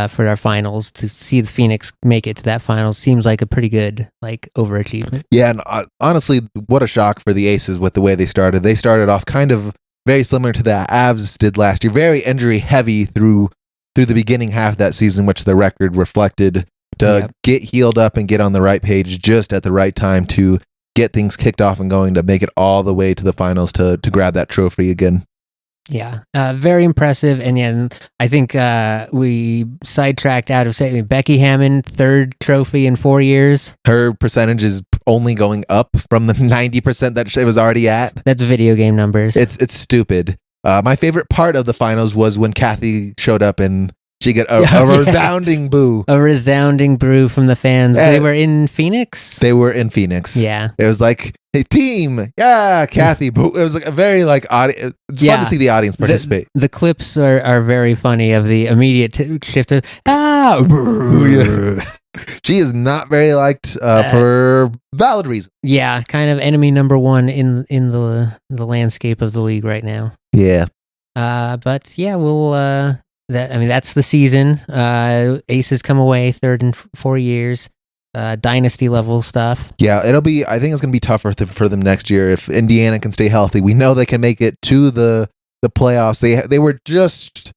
for our finals. To see the Phoenix make it to that finals seems like a pretty good overachievement. Yeah, and honestly, what a shock for the Aces with the way they started. They started off kind of very similar to the Avs did last year, very injury heavy through the beginning half of that season, which the record reflected, to get healed up and get on the right page just at the right time to get things kicked off and going to make it all the way to the finals to grab that trophy again. Yeah, very impressive. And I think we sidetracked out of saying Becky Hammond, third trophy in 4 years. Her percentage is only going up from the 90% that it was already at. That's video game numbers. It's stupid. My favorite part of the finals was when Kathy showed up and she got a resounding boo. A resounding boo from the fans. They were in Phoenix? They were in Phoenix. Yeah. It was like, hey, team. Yeah, Kathy boo. It was like a very audience. It's fun to see the audience participate. The clips are very funny of the immediate shift of, She is not very liked for valid reasons. Yeah, kind of enemy number one in the landscape of the league right now. Yeah. But yeah, we'll that's the season. Aces come away third in 4 years. Dynasty level stuff. Yeah, I think it's gonna be tougher for them next year if Indiana can stay healthy. We know they can make it to the playoffs. They were just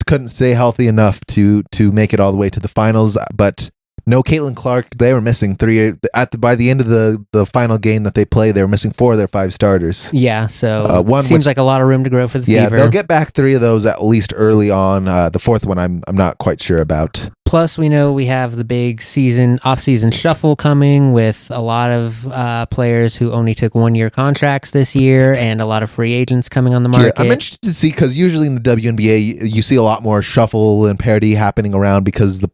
couldn't stay healthy enough to make it all the way to the finals, but no Caitlin Clark. They were missing three by the end of the final game that they played. They were missing 4 of their 5 starters. Yeah, so seems like a lot of room to grow for the Fever. Yeah, they'll get back 3 of those at least early on. The 4th one I'm not quite sure about. Plus, we know we have the big off-season shuffle coming with a lot of players who only took 1-year contracts this year, and a lot of free agents coming on the market. Yeah, I'm interested to see, because usually in the WNBA you see a lot more shuffle and parity happening around because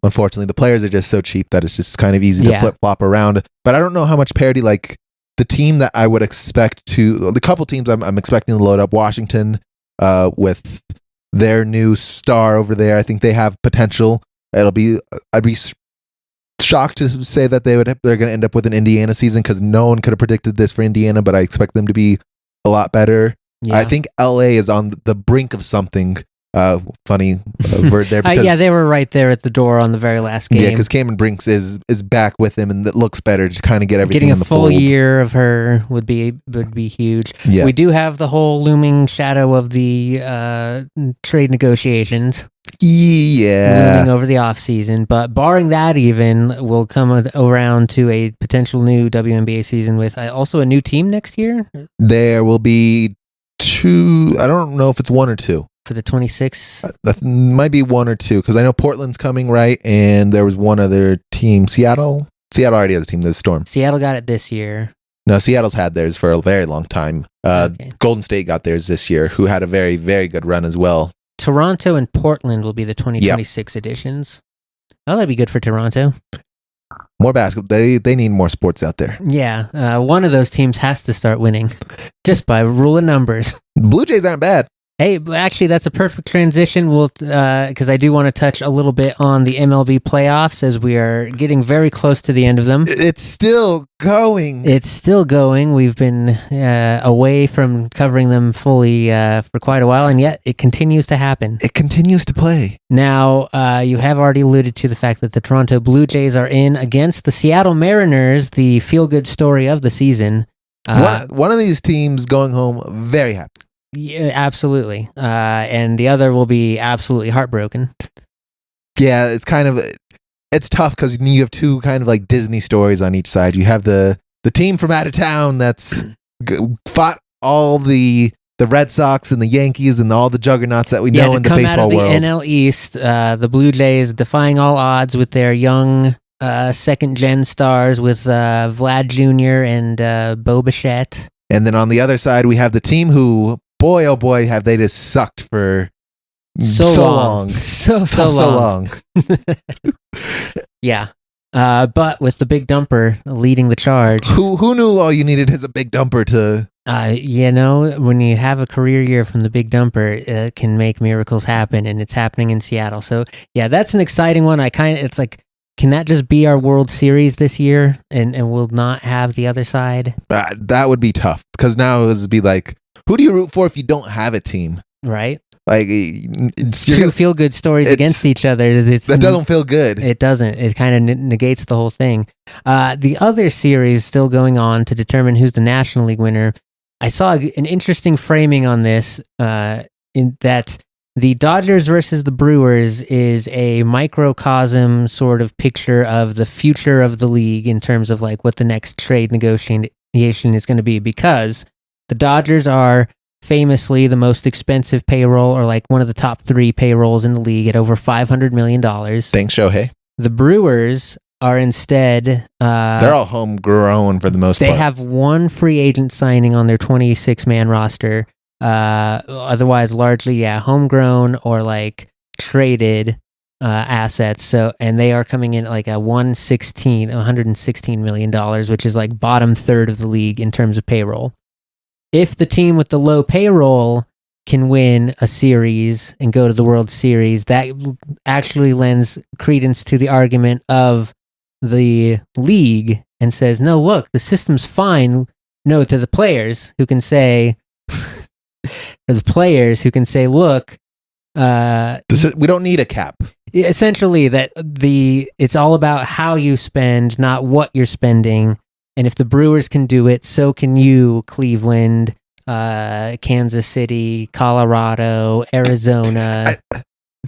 unfortunately, the players are just so cheap that it's just kind of easy to flip-flop around. But I don't know how much parity, the team that I would expect the couple teams I'm expecting to load up, Washington, with their new star over there. I think they have potential. I'd be shocked to say that they're going to end up with an Indiana season, because no one could have predicted this for Indiana, but I expect them to be a lot better. Yeah. I think LA is on the brink of something. Funny word there. Because, they were right there at the door on the very last game. Yeah, because Cameron Brinks is back with him, and it looks better to kind of get everything in the full fold. year of her would be huge. Yeah. We do have the whole looming shadow of the trade negotiations. Yeah, looming over the off season, but barring that, even we'll come around to a potential new WNBA season with also a new team next year. There will be 2. I don't know if it's 1 or 2. For the 26? That might be 1 or 2, because I know Portland's coming, right? And there was one other team. Seattle already has a team. There's Storm. Seattle got it this year. No, Seattle's had theirs for a very long time. Okay. Golden State got theirs this year, who had a very, very good run as well. Toronto and Portland will be the 2026 editions. Oh, that'd be good for Toronto. More basketball. They need more sports out there. Yeah, one of those teams has to start winning, just by rule of numbers. Blue Jays aren't bad. Hey, actually, that's a perfect transition. We'll because I do want to touch a little bit on the MLB playoffs as we are getting very close to the end of them. It's still going. It's still going. We've been away from covering them fully for quite a while, and yet it continues to happen. It continues to play. Now, you have already alluded to the fact that the Toronto Blue Jays are in against the Seattle Mariners, the feel-good story of the season. One of these teams going home very happy. Yeah, absolutely. And the other will be absolutely heartbroken. Yeah, it's tough because you have two kind of like Disney stories on each side. You have the team from out of town that's fought all the Red Sox and the Yankees and all the juggernauts that we know in the baseball world. Come out of the NL East, the Blue Jays defying all odds with their young second-gen stars with Vlad Jr. and Bo Bichette. And then on the other side, we have the team who, boy, oh boy, have they just sucked for so long. So long. Yeah. But with the big dumper leading the charge. Who knew all you needed is a big dumper to... when you have a career year from the big dumper, it can make miracles happen, and it's happening in Seattle. So, yeah, that's an exciting one. It's like, can that just be our World Series this year, and we'll not have the other side? That would be tough, because now it would be like, who do you root for if you don't have a team? Right. Like, two feel-good stories against each other. That doesn't feel good. It doesn't. It kind of negates the whole thing. The other series still going on to determine who's the National League winner. I saw an interesting framing on this, in that the Dodgers versus the Brewers is a microcosm sort of picture of the future of the league in terms of like what the next trade negotiation is going to be, because the Dodgers are famously the most expensive payroll, or like one of the top 3 payrolls in the league at over $500 million. Thanks, Shohei. The Brewers are instead... they're all homegrown for the most part. They have one free agent signing on their 26-man roster. Otherwise, largely, homegrown or like traded assets. So, and they are coming in at like $116 million, which is like bottom third of the league in terms of payroll. If the team with the low payroll can win a series and go to the World Series, that actually lends credence to the argument of the league and says, no, look, the system's fine. No, to the players who can say, look, we don't need a cap. Essentially, that it's all about how you spend, not what you're spending. And if the Brewers can do it, so can you, Cleveland, Kansas City, Colorado, Arizona.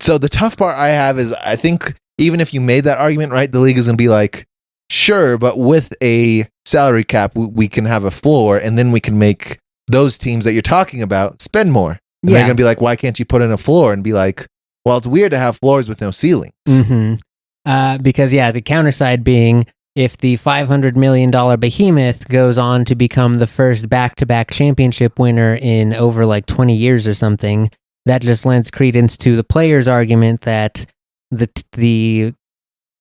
So the tough part I have is, I think even if you made that argument, right, the league is going to be like, sure, but with a salary cap, we can have a floor, and then we can make those teams that you're talking about spend more. And they're going to be like, why can't you put in a floor? And be like, well, it's weird to have floors with no ceilings. Mm-hmm. Because, the counterside being, if the $500 million behemoth goes on to become the first back-to-back championship winner in over like 20 years or something, that just lends credence to the players' argument that the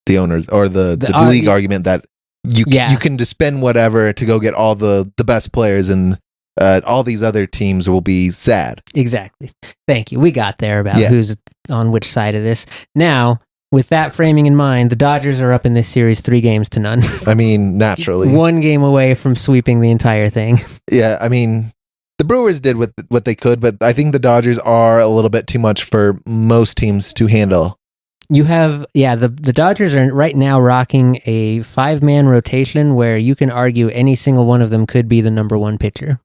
owners or the league argument that you can just spend whatever to go get all the best players, and all these other teams will be sad. Exactly. Thank you. We got there about who's on which side of this. Now, with that framing in mind, the Dodgers are up in this series 3-0. I mean, naturally. 1 game away from sweeping the entire thing. Yeah, I mean, the Brewers did what they could, but I think the Dodgers are a little bit too much for most teams to handle. You have, the Dodgers are right now rocking a 5-man rotation where you can argue any single one of them could be the number 1 pitcher.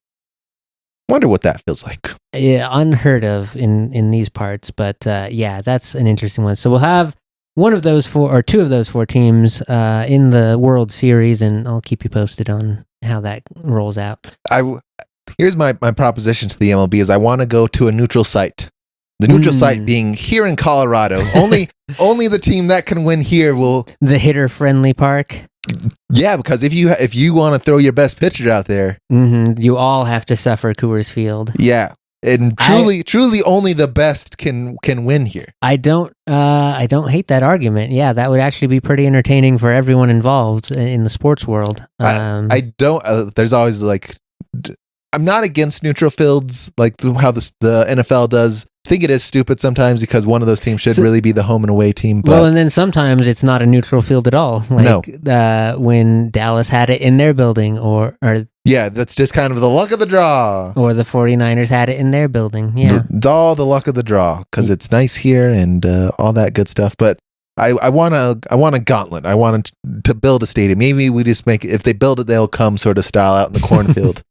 Wonder what that feels like. Yeah, unheard of in these parts, but that's an interesting one. So we'll have one of those 4 or 2 of those 4 teams in the World Series, and I'll keep you posted on how that rolls out. Here's my proposition to the MLB is I want to go to a neutral site. The neutral site being here in Colorado. Only the team that can win here will... The hitter-friendly park? Yeah, because if you want to throw your best pitcher out there... Mm-hmm, you all have to suffer Coors Field. Yeah. And truly only the best can win here. I don't hate that argument. Yeah, that would actually be pretty entertaining for everyone involved in the sports world. I don't... there's always like... I'm not against neutral fields like how the NFL does. I think it is stupid sometimes because one of those teams should really be the home and away team. But and then sometimes it's not a neutral field at all. Like when Dallas had it in their building, or yeah, that's just kind of the luck of the draw. Or the 49ers had it in their building. Yeah, it's all the luck of the draw because it's nice here and all that good stuff. But I want a gauntlet. I want to build a stadium. Maybe we just make it, if they build it, they'll come sort of style out in the cornfield.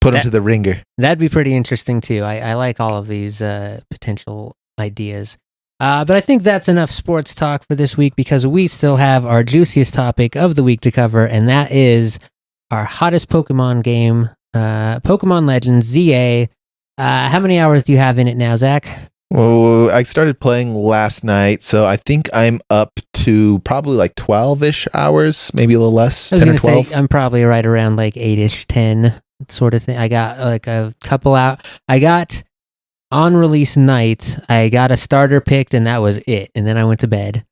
Put them to the ringer. That'd be pretty interesting too. I like all of these potential ideas. But I think that's enough sports talk for this week because we still have our juiciest topic of the week to cover, and that is our hottest Pokemon game, Pokemon Legends ZA. How many hours do you have in it now, Zach? Well, I started playing last night, so I think I'm up to probably like 12-ish hours, maybe a little less, 10 or 12. I'm probably right around like 8-ish, 10 sort of thing. I got like a couple out. I got on release night, I got a starter picked, and that was it. And then I went to bed.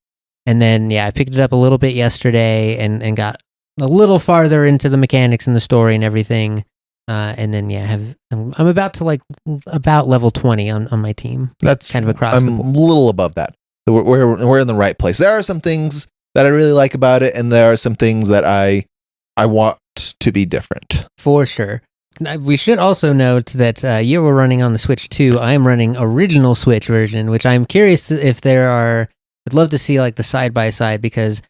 And then, I picked it up a little bit yesterday and got a little farther into the mechanics and the story and everything. And then I'm about to about level 20 on my team. That's kind of across. I'm a little above that. So we're in the right place. There are some things that I really like about it, and there are some things that I want to be different. For sure. We should also note that you were running on the Switch 2. I am running original Switch version, which I'm curious if there are. I'd love to see like the side by side because.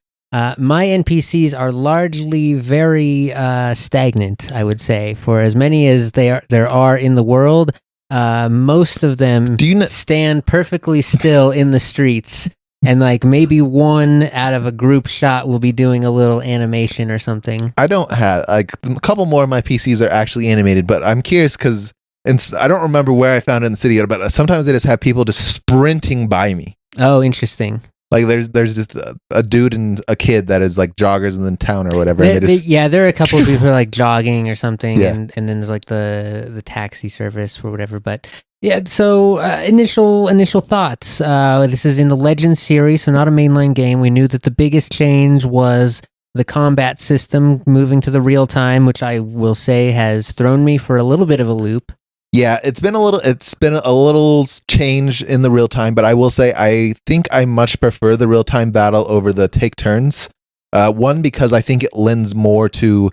My NPCs are largely very stagnant, I would say. For as many as there are in the world, most of them stand perfectly still in the streets, and like maybe one out of a group shot will be doing a little animation or something. I don't have a couple more of my PCs are actually animated, but I'm curious because I don't remember where I found it in the city, but sometimes they just have people just sprinting by me. Oh, interesting. Like there's just a dude and a kid that is like joggers in the town or whatever. There are a couple of people who are like jogging or something, and then there's like the taxi service or whatever. But yeah, so initial thoughts. This is in the Legends series, so not a mainline game. We knew that the biggest change was the combat system moving to the real time, which I will say has thrown me for a little bit of a loop. Yeah, it's been a little change in the real time, but I will say I think I much prefer the real time battle over the take turns. One, because I think it lends more to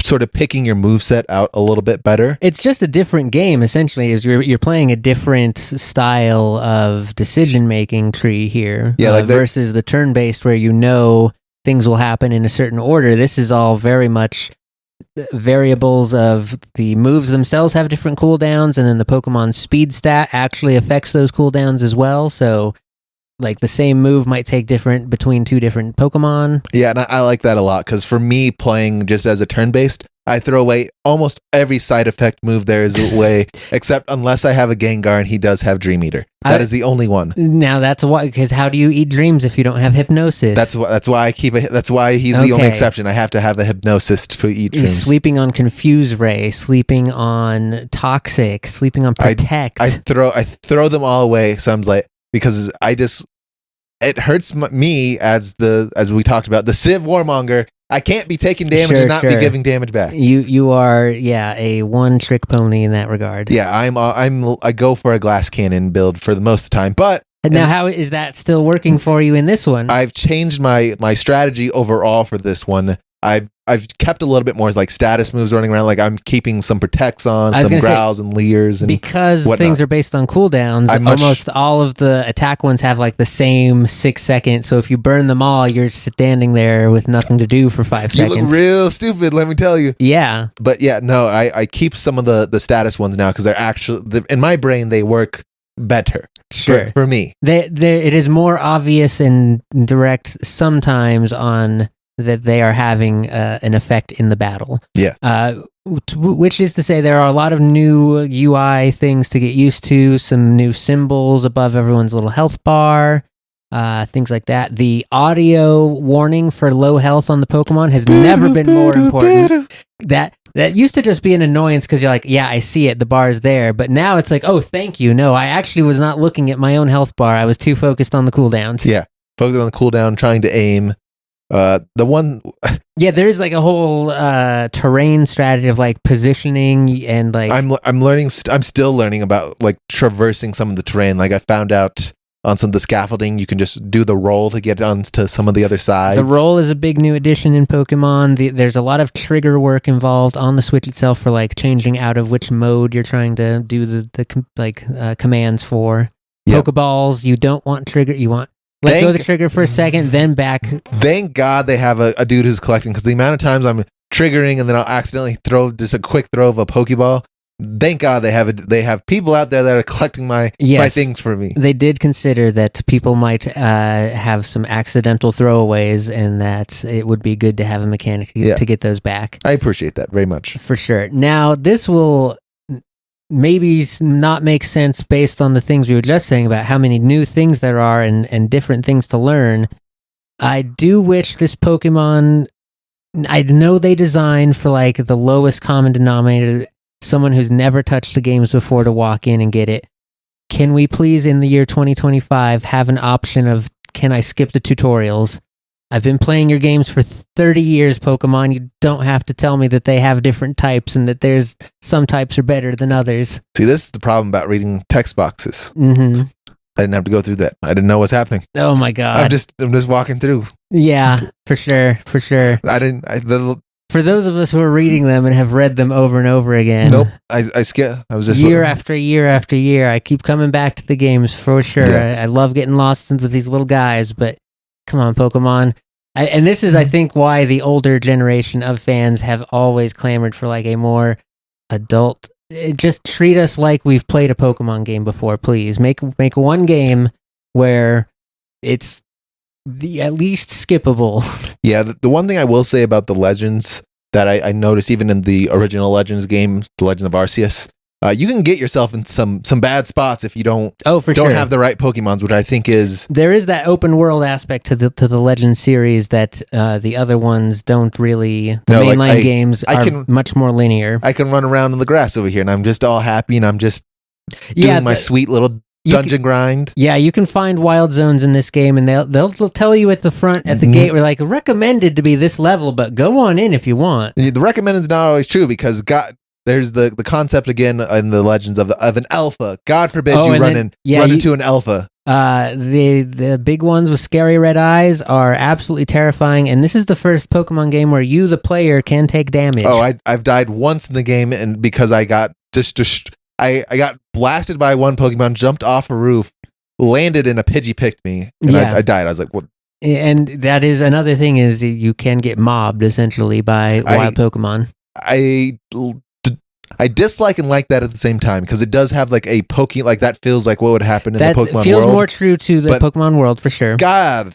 sort of picking your moveset out a little bit better. It's just a different game, essentially, is you're playing a different style of decision making tree here. Yeah, versus the turn based where things will happen in a certain order. This is all very much variables of the moves themselves have different cooldowns, and then the Pokemon speed stat actually affects those cooldowns as well. So like the same move might take different between two different Pokemon. Yeah, and I like that a lot because for me, playing just as a turn-based, I throw away almost every side effect move there is away, except unless I have a Gengar and he does have Dream Eater. That is the only one. Now that's why, because how do you eat dreams if you don't have hypnosis? That's why I keep it. That's why he's the only exception. I have to have a hypnosis to eat dreams. He's sleeping on Confuse Ray, sleeping on Toxic, sleeping on Protect. I throw them all away. So I'm like, because it hurts me as we talked about the Civ Warmonger. I can't be taking damage and not be giving damage back. You are a one trick pony in that regard. Yeah, I go for a glass cannon build for the most of the time, but now how is that still working for you in this one? I've changed my strategy overall for this one. I've kept a little bit more like status moves running around. Like I'm keeping some protects on, some growls and leers, and because whatnot. Things are based on cooldowns. Almost all of the attack ones have like the same 6 seconds. So if you burn them all, you're standing there with nothing to do for 5 seconds. You look real stupid, let me tell you. Yeah, but yeah, no, I keep some of the status ones now because they're actually in my brain they work better. Sure, for me, it is more obvious and direct sometimes on that they are having an effect in the battle. Yeah. Which is to say there are a lot of new UI things to get used to, some new symbols above everyone's little health bar, things like that. The audio warning for low health on the Pokemon has never been more important. That used to just be an annoyance because you're like, yeah, I see it, the bar is there. But now it's like, oh, thank you. No, I actually was not looking at my own health bar. I was too focused on the cooldowns. Yeah, focused on the cooldown, trying to aim. The one, yeah, there's like a whole terrain strategy of like positioning and like I'm learning. I'm still learning about like traversing some of the terrain. Like I found out on some of the scaffolding, you can just do the roll to get onto some of the other sides. The roll is a big new addition in Pokemon. There's a lot of trigger work involved on the Switch itself for like changing out of which mode you're trying to do the commands for. Yep. Pokeballs, you don't want trigger. You want let go of the trigger for a second, then back. Thank God they have a dude who's collecting, because the amount of times I'm triggering and then I'll accidentally throw just a quick throw of a Pokeball. Thank God they have people out there that are collecting my things for me. They did consider that people might have some accidental throwaways, and that it would be good to have a mechanic to get those back. I appreciate that very much. For sure. Now, this will maybe not make sense based on the things we were just saying about how many new things there are and different things to learn. I do wish this Pokemon, I know they designed for like the lowest common denominator, someone who's never touched the games before to walk in and get it. Can we please, in the year 2025, have an option of, can I skip the tutorials? I've been playing your games for 30 years, Pokemon. You don't have to tell me that they have different types and that there's some types are better than others. See, this is the problem about reading text boxes. Mm-hmm. I didn't have to go through that. I didn't know what's happening. Oh my God. I'm just walking through. Yeah, for sure. For those of us who are reading them and have read them over and over again. Nope. I skip. I was just year after year after year. I keep coming back to the games for sure. Yeah. I love getting lost with these little guys, but come on, Pokemon. And this is, I think, why the older generation of fans have always clamored for like a more adult. Just treat us like we've played a Pokemon game before, please. Make one game where it's at least skippable. Yeah, the one thing I will say about the Legends that I noticed even in the original Legends game, the Legend of Arceus, you can get yourself in some bad spots if you don't have the right Pokemons, which I think there is that open world aspect to the Legends series that the other ones don't really. The mainline games are much more linear. I can run around in the grass over here, and I'm just all happy, and I'm just doing my sweet little dungeon grind. Yeah, you can find wild zones in this game, and they'll tell you at the front at the gate, we're like, recommended to be this level, but go on in if you want. The recommended is not always true, because there's the concept again in the Legends of an alpha. God forbid you run into an alpha. The big ones with scary red eyes are absolutely terrifying, and this is the first Pokemon game where you, the player, can take damage. Oh, I've died once in the game, and because I got I got blasted by one Pokemon, jumped off a roof, landed, and a Pidgey picked me, and I died. I was like, what? And that is another thing, is you can get mobbed essentially by wild Pokemon. I dislike and like that at the same time, because it does have like a like that feels like what would happen in the Pokemon world. That feels more true to the Pokemon world for sure. God,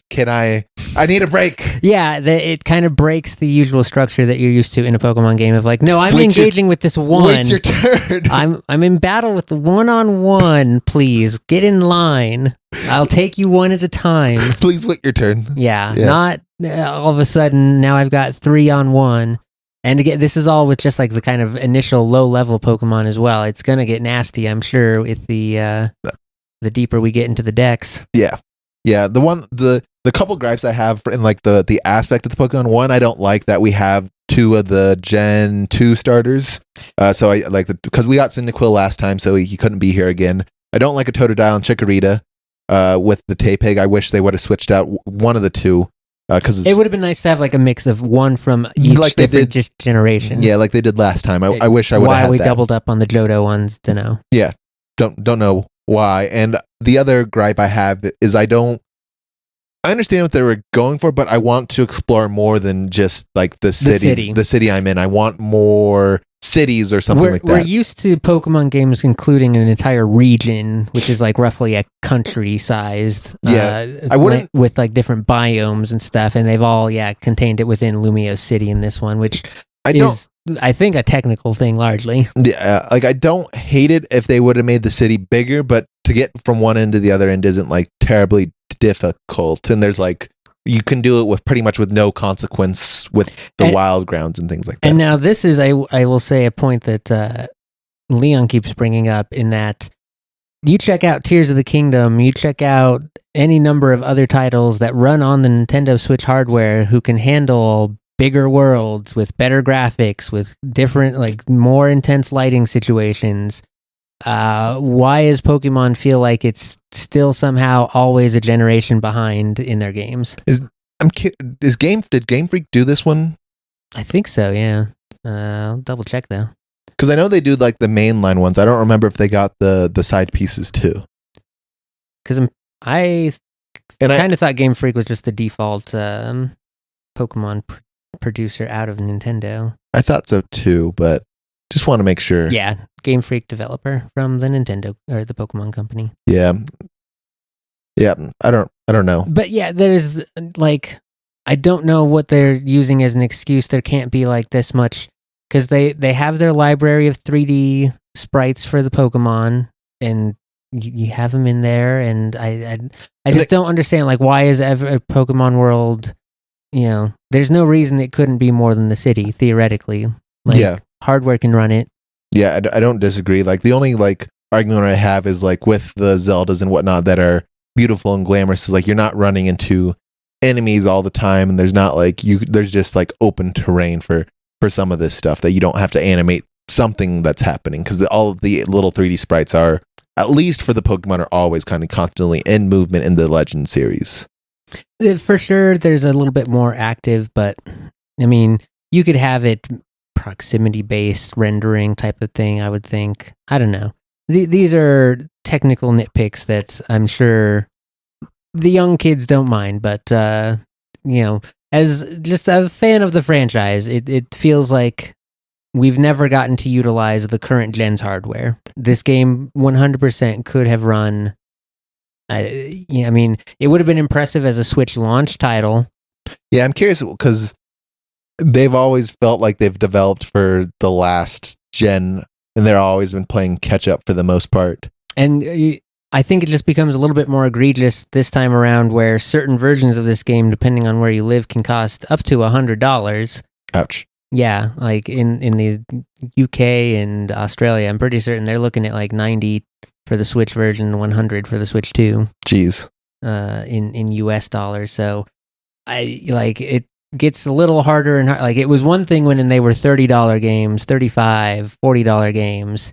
I need a break. Yeah, it kind of breaks the usual structure that you're used to in a Pokemon game of like, no, I'm engaging with this one. Wait your turn. I'm in battle with the one-on-one. Please get in line. I'll take you one at a time. Please wait your turn. Yeah. Not all of a sudden now I've got 3-on-1. And again, this is all with just like the kind of initial low-level Pokemon as well. It's gonna get nasty, I'm sure, with the deeper we get into the decks. Yeah. The couple gripes I have in like the aspect of the Pokemon, one, I don't like that we have 2 of the Gen 2 starters. So I like because we got Cyndaquil last time, so he couldn't be here again. I don't like a Totodile and Chikorita with the Tepig. I wish they would have switched out one of the 2. Because it would have been nice to have like a mix of one from each different generation. Yeah, like they did last time. I wish I would have had that. Why we doubled up on the Johto ones, don't know. Yeah, don't know why. And the other gripe I have is I understand what they were going for, but I want to explore more than just like the city I'm in. I want more cities or something like that. We're used to Pokemon games including an entire region, which is like roughly a country sized. I wouldn't with like different biomes and stuff, and they've all contained it within Lumio City in this one, which I think a technical thing largely. Yeah, like I don't hate it if they would have made the city bigger, but to get from one end to the other end isn't like terribly difficult, and there's like you can do it with pretty much with no consequence with the wild grounds and things like that. And now this is, I will say, a point that Leon keeps bringing up, in that you check out Tears of the Kingdom, you check out any number of other titles that run on the Nintendo Switch hardware who can handle bigger worlds with better graphics, with different, like, more intense lighting situations. Why does Pokemon feel like it's still somehow always a generation behind in their games? Did Game Freak do this one? I think so, yeah. I'll double check though. Because I know they do like the mainline ones. I don't remember if they got the side pieces too. Because I kind of thought Game Freak was just the default Pokemon producer out of Nintendo. I thought so too, but just want to make sure. Yeah, Game Freak developer from the Nintendo or the Pokemon company. Yeah. I don't know. But yeah, there's like, I don't know what they're using as an excuse. There can't be like this much, because they have their library of 3D sprites for the Pokemon, and you have them in there, and I just don't understand, like, why is ever a Pokemon world, there's no reason it couldn't be more than the city, theoretically. Like, yeah. Hardware can run it. Yeah, I don't disagree. Like, the only, like, argument I have is, like, with the Zeldas and whatnot that are beautiful and glamorous, is, like, you're not running into enemies all the time, and there's not, like, there's just, like, open terrain for some of this stuff that you don't have to animate something that's happening, because all of the little 3D sprites are, at least for the Pokemon, are always kind of constantly in movement in the Legend series. For sure, there's a little bit more active, but, I mean, you could have it proximity-based rendering type of thing, I would think. I don't know. These are technical nitpicks that I'm sure the young kids don't mind, but, as just a fan of the franchise, it feels like we've never gotten to utilize the current gen's hardware. This game 100% could have run. I mean, it would have been impressive as a Switch launch title. Yeah, I'm curious, because they've always felt like they've developed for the last gen, and they've always been playing catch up for the most part. And I think it just becomes a little bit more egregious this time around, where certain versions of this game, depending on where you live, can cost up to $100. Ouch. Yeah, like in the UK and Australia, I'm pretty certain they're looking at like 90 for the Switch version, 100 for the Switch 2. Jeez. In US dollars. So it gets a little harder and like, it was one thing when they were $30 games, $35, $40 games.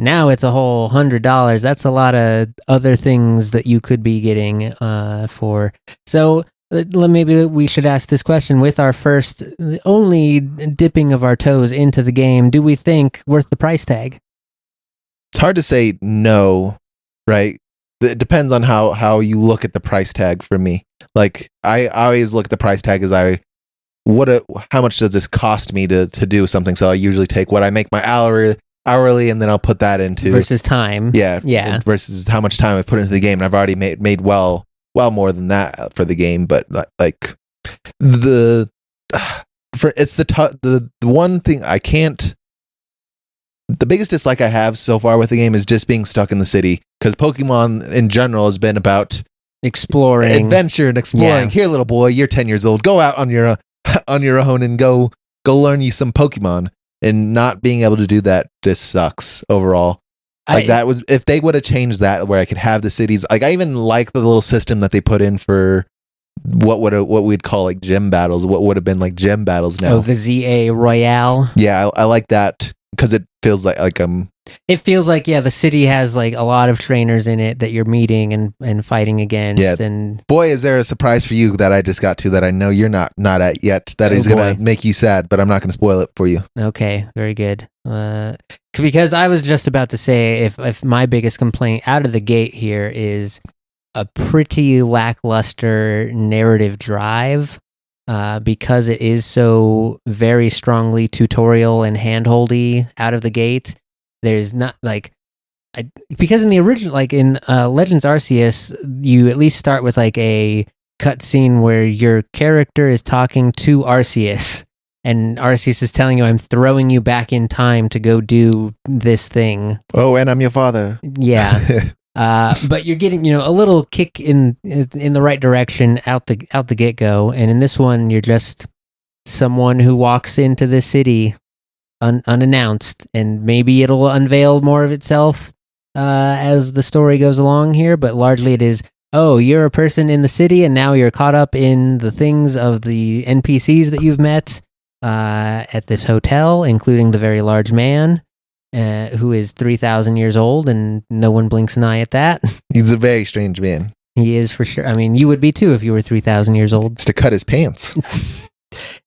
Now it's a whole $100. That's a lot of other things that you could be getting for. So maybe we should ask this question with our first, only dipping of our toes into the game. Do we think worth the price tag? It's hard to say no, right? It depends on how you look at the price tag for me. Like, I always look at the price tag as how much does this cost me to do something? So I usually take what I make my hourly, and then I'll put that into versus time. Yeah. Versus how much time I put into the game, and I've already made well more than that for the game. But like the one thing I can't. The biggest dislike I have so far with the game is just being stuck in the city, because Pokemon in general has been about exploring, adventure and exploring. Yeah. Here, little boy, you're 10 years old. Go out on your own and go learn you some Pokemon. And not being able to do that just sucks overall. Like, if they would have changed that, where I could have the cities. Like, I even like the little system that they put in for what we'd call like gym battles. What would have been like gym battles now. Oh, the ZA Royale. Yeah, I like that, because it feels like it feels like, yeah, the city has like a lot of trainers in it that you're meeting and fighting against. Yeah. And boy, is there a surprise for you that I just got to that I know you're not at yet, that is going to make you sad, but I'm not going to spoil it for you. Okay, very good. Because I was just about to say, if my biggest complaint out of the gate here is a pretty lackluster narrative drive, because it is so very strongly tutorial and handholdy out of the gate. There's not like, because in the original, like in Legends Arceus, you at least start with like a cutscene where your character is talking to Arceus, and Arceus is telling you, "I'm throwing you back in time to go do this thing." Oh, and I'm your father. Yeah. But you're getting, a little kick in the right direction out the get go, and in this one, you're just someone who walks into the city unannounced, and maybe it'll unveil more of itself. as the story goes along here, but largely it is, oh, you're a person in the city and now you're caught up in the things of the NPCs that you've met at this hotel, including the very large man who is 3,000 years old, and no one blinks an eye at that. He's a very strange man. He is, for sure. I mean, you would be too if you were 3,000 years old. Just to cut his pants.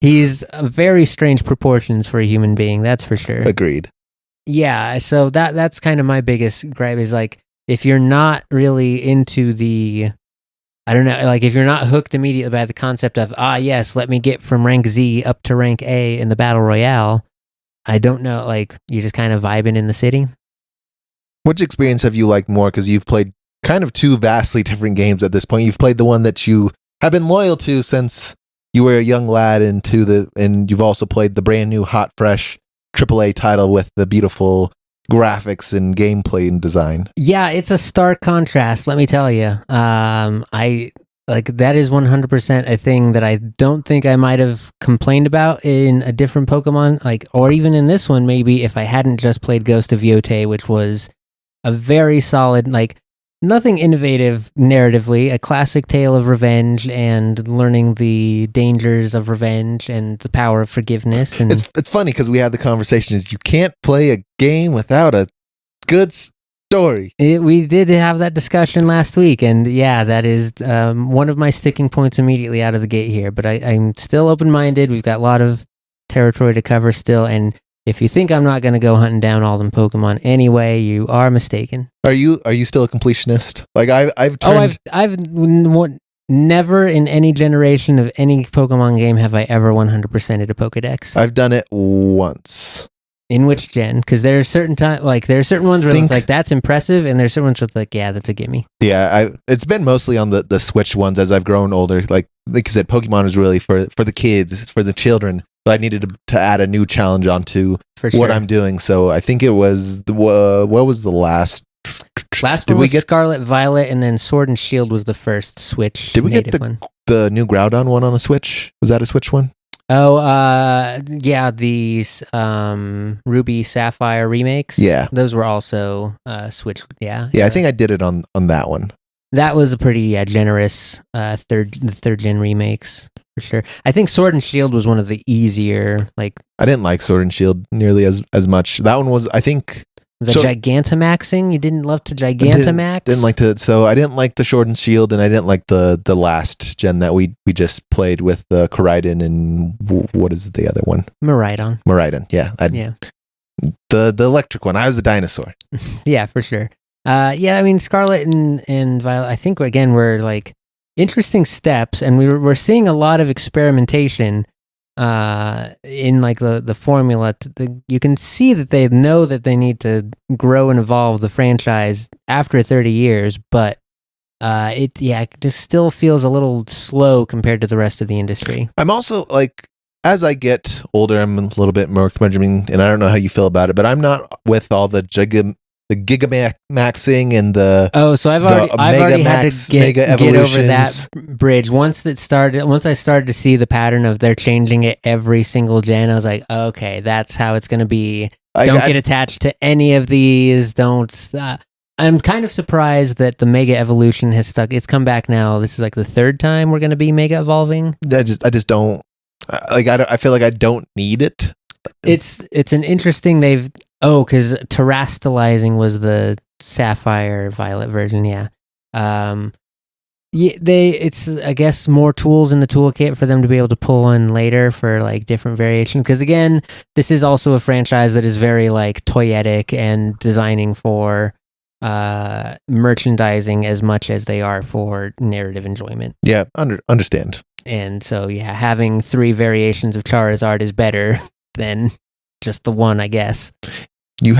He's very strange proportions for a human being, that's for sure. Agreed. Yeah, so that's kind of my biggest gripe is like, if you're not really into the, I don't know, like if you're not hooked immediately by the concept of, yes, let me get from rank Z up to rank A in the Battle Royale, I don't know, like you're just kind of vibing in the city. Which experience have you liked more? Because you've played kind of two vastly different games at this point. You've played the one that you have been loyal to since you were a young lad, and you've also played the brand new, hot, fresh AAA title with the beautiful graphics and gameplay and design. Yeah, it's a stark contrast, let me tell you. I like that is 100% a thing that I don't think I might have complained about in a different Pokemon, like, or even in this one, maybe if I hadn't just played Ghost of Yotei, which was a very solid, like, nothing innovative narratively, a classic tale of revenge and learning the dangers of revenge and the power of forgiveness. And it's funny because we had the conversation is you can't play a game without a good story. We did have that discussion last week, and yeah, that is one of my sticking points immediately out of the gate here. But I'm still open-minded. We've got a lot of territory to cover still, and if you think I'm not going to go hunting down all them Pokemon anyway, you are mistaken. Are you still a completionist? Like I've never in any generation of any Pokemon game have I ever 100%ed a Pokedex. I've done it once. In which gen? Because there are certain there are certain ones where it's like that's impressive, and there's certain ones with like, yeah, that's a gimme. Yeah, it's been mostly on the Switch ones as I've grown older. Like I said, Pokemon is really for the kids, it's for the children. So I needed to add a new challenge onto what I'm doing. So I think it was what was the last? Last one was Scarlet Violet, and then Sword and Shield was the first Switch. Did we get the new Groudon one on a Switch? Was that a Switch one? Oh, yeah, these Ruby Sapphire remakes. Yeah, those were also Switch. Yeah, I think I did it on that one. That was a pretty generous third gen remakes. For sure. I think Sword and Shield was one of the easier, like... I didn't like Sword and Shield nearly as much. That one was, I think... The Gigantamaxing? You didn't love to Gigantamax? Didn't like to... So I didn't like the Sword and Shield, and I didn't like the last gen that we just played with the Koraidon and... What is the other one? Miraidon, yeah. Yeah. The electric one. I was the dinosaur. Yeah, for sure. Yeah, I mean, Scarlet and Violet, I think, again, we're like... interesting steps, and we're seeing a lot of experimentation in like the formula. You can see that they know that they need to grow and evolve the franchise after 30 years, but it just still feels a little slow compared to the rest of the industry. I'm also like, as I get older, I'm a little bit more curmudgeon, and I don't know how you feel about it, but I'm not with all the Gigamaxing and the so I've already had to get over that bridge once I started to see the pattern of they're changing it every single gen. I was like, okay, that's how it's going to be. Don't get attached to any of these. Don't. I'm kind of surprised that the Mega Evolution has stuck. It's come back now. This is like the third time we're going to be Mega Evolving. I just don't like. I feel like I don't need it. It's an interesting. Because terastallizing was the Sapphire Violet version, yeah. It's I guess more tools in the toolkit for them to be able to pull in later for like different variations. Because again, this is also a franchise that is very like toyetic and designing for merchandising as much as they are for narrative enjoyment. Yeah, understand. And so yeah, having 3 variations of Charizard is better than just the one, I guess. You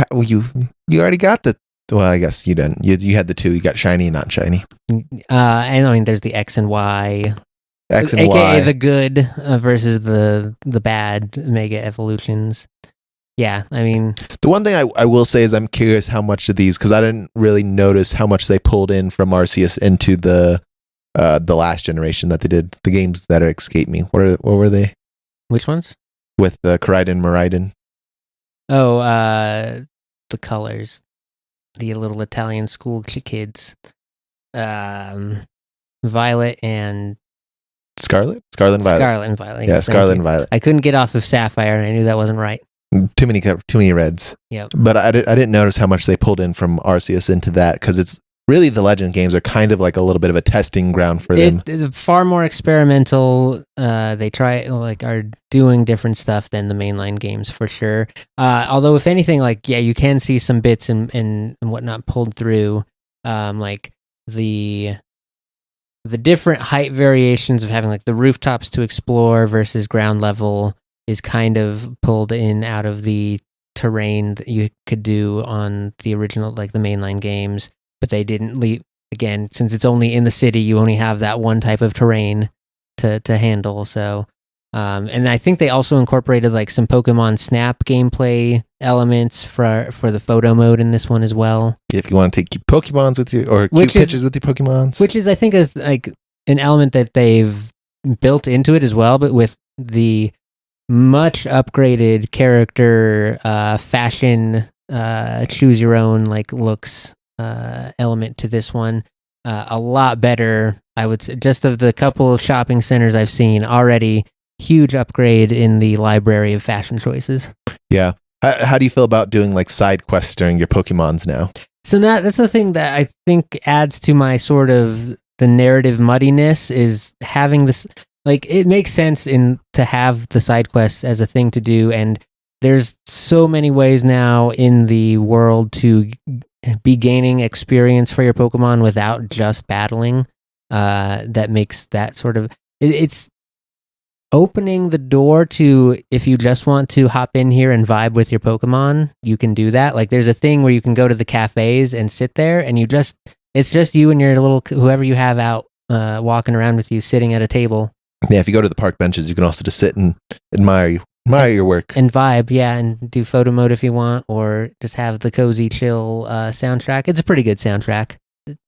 already got the... Well, I guess you didn't. You had the 2. You got shiny and not shiny. And I mean, there's the X and Y. X and AKA Y. the good versus the bad Mega Evolutions. Yeah, I mean... The one thing I will say is I'm curious how much of these... Because I didn't really notice how much they pulled in from Arceus into the last generation that they did. The games that escape me. What were they? Which ones? With the Koraidon, Miraidon. Oh, the colors. the little Italian school kids, Violet and Scarlet and Violet. Scarlet and Violet. Yeah, Scarlet and Violet. I couldn't get off of Sapphire, and I knew that wasn't right. Too many reds. Yeah, but I didn't notice how much they pulled in from Arceus into that, because it's really, the Legend games are kind of like a little bit of a testing ground for them. It's far more experimental. They are doing different stuff than the mainline games for sure. Although if anything, you can see some bits and whatnot pulled through, like the different height variations of having like the rooftops to explore versus ground level is kind of pulled in out of the terrain that you could do on the original, like the mainline games. But they didn't leave, again, since it's only in the city, you only have that one type of terrain to handle. So, and I think they also incorporated like some Pokemon Snap gameplay elements for the photo mode in this one as well. If you want to take Pokemons with you, or cute pictures with your Pokemons. Which is, I think, like an element that they've built into it as well, but with the much upgraded character fashion, choose your own like looks element to this one. A lot better, I would say. Just of the couple of shopping centers I've seen already, huge upgrade in the library of fashion choices. Yeah. How do you feel about doing like side quests during your Pokemons now? So that's the thing that I think adds to my sort of the narrative muddiness, is having this, like, it makes sense to have the side quests as a thing to do, and there's so many ways now in the world to be gaining experience for your Pokemon without just battling. That makes that sort of, it's opening the door to, if you just want to hop in here and vibe with your Pokemon, you can do that. Like, there's a thing where you can go to the cafes and sit there, and it's just you and your little, whoever you have out walking around with you, sitting at a table. Yeah, if you go to the park benches, you can also just sit and admire your work. And vibe, yeah, and do photo mode if you want, or just have the cozy, chill soundtrack. It's a pretty good soundtrack.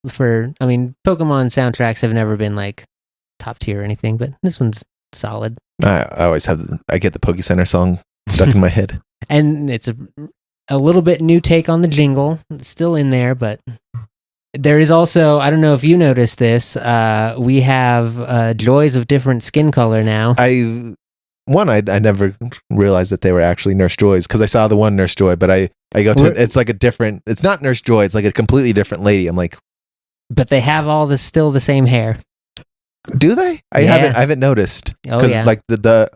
Pokemon soundtracks have never been like top tier or anything, but this one's solid. I always I get the Poke Center song stuck in my head. And it's a little bit new take on the jingle. It's still in there, but there is also, I don't know if you noticed this, we have joys of different skin color now. I never realized that they were actually Nurse Joys, because I saw the one Nurse Joy, but I go to it's like a different, it's not Nurse Joy, it's like a completely different lady. I'm like, but they have still the same hair. Do they? I haven't noticed. Oh yeah. Like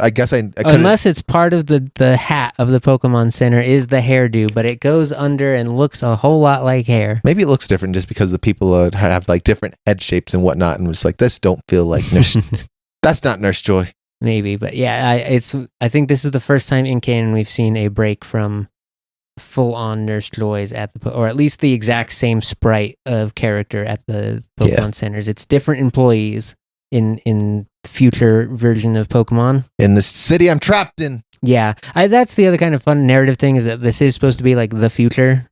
I guess I unless it's part of the hat of the Pokemon Center is the hairdo, but it goes under and looks a whole lot like hair. Maybe it looks different just because the people have like different head shapes and whatnot, and it's like, this don't feel like Nurse. That's not Nurse Joy. Maybe, but yeah, I think this is the first time in canon we've seen a break from full-on Nurse Joys or at least the exact same sprite of character at the Pokemon Centers. It's different employees in future version of Pokemon. In the city I'm trapped in. Yeah, that's the other kind of fun narrative thing, is that this is supposed to be like the future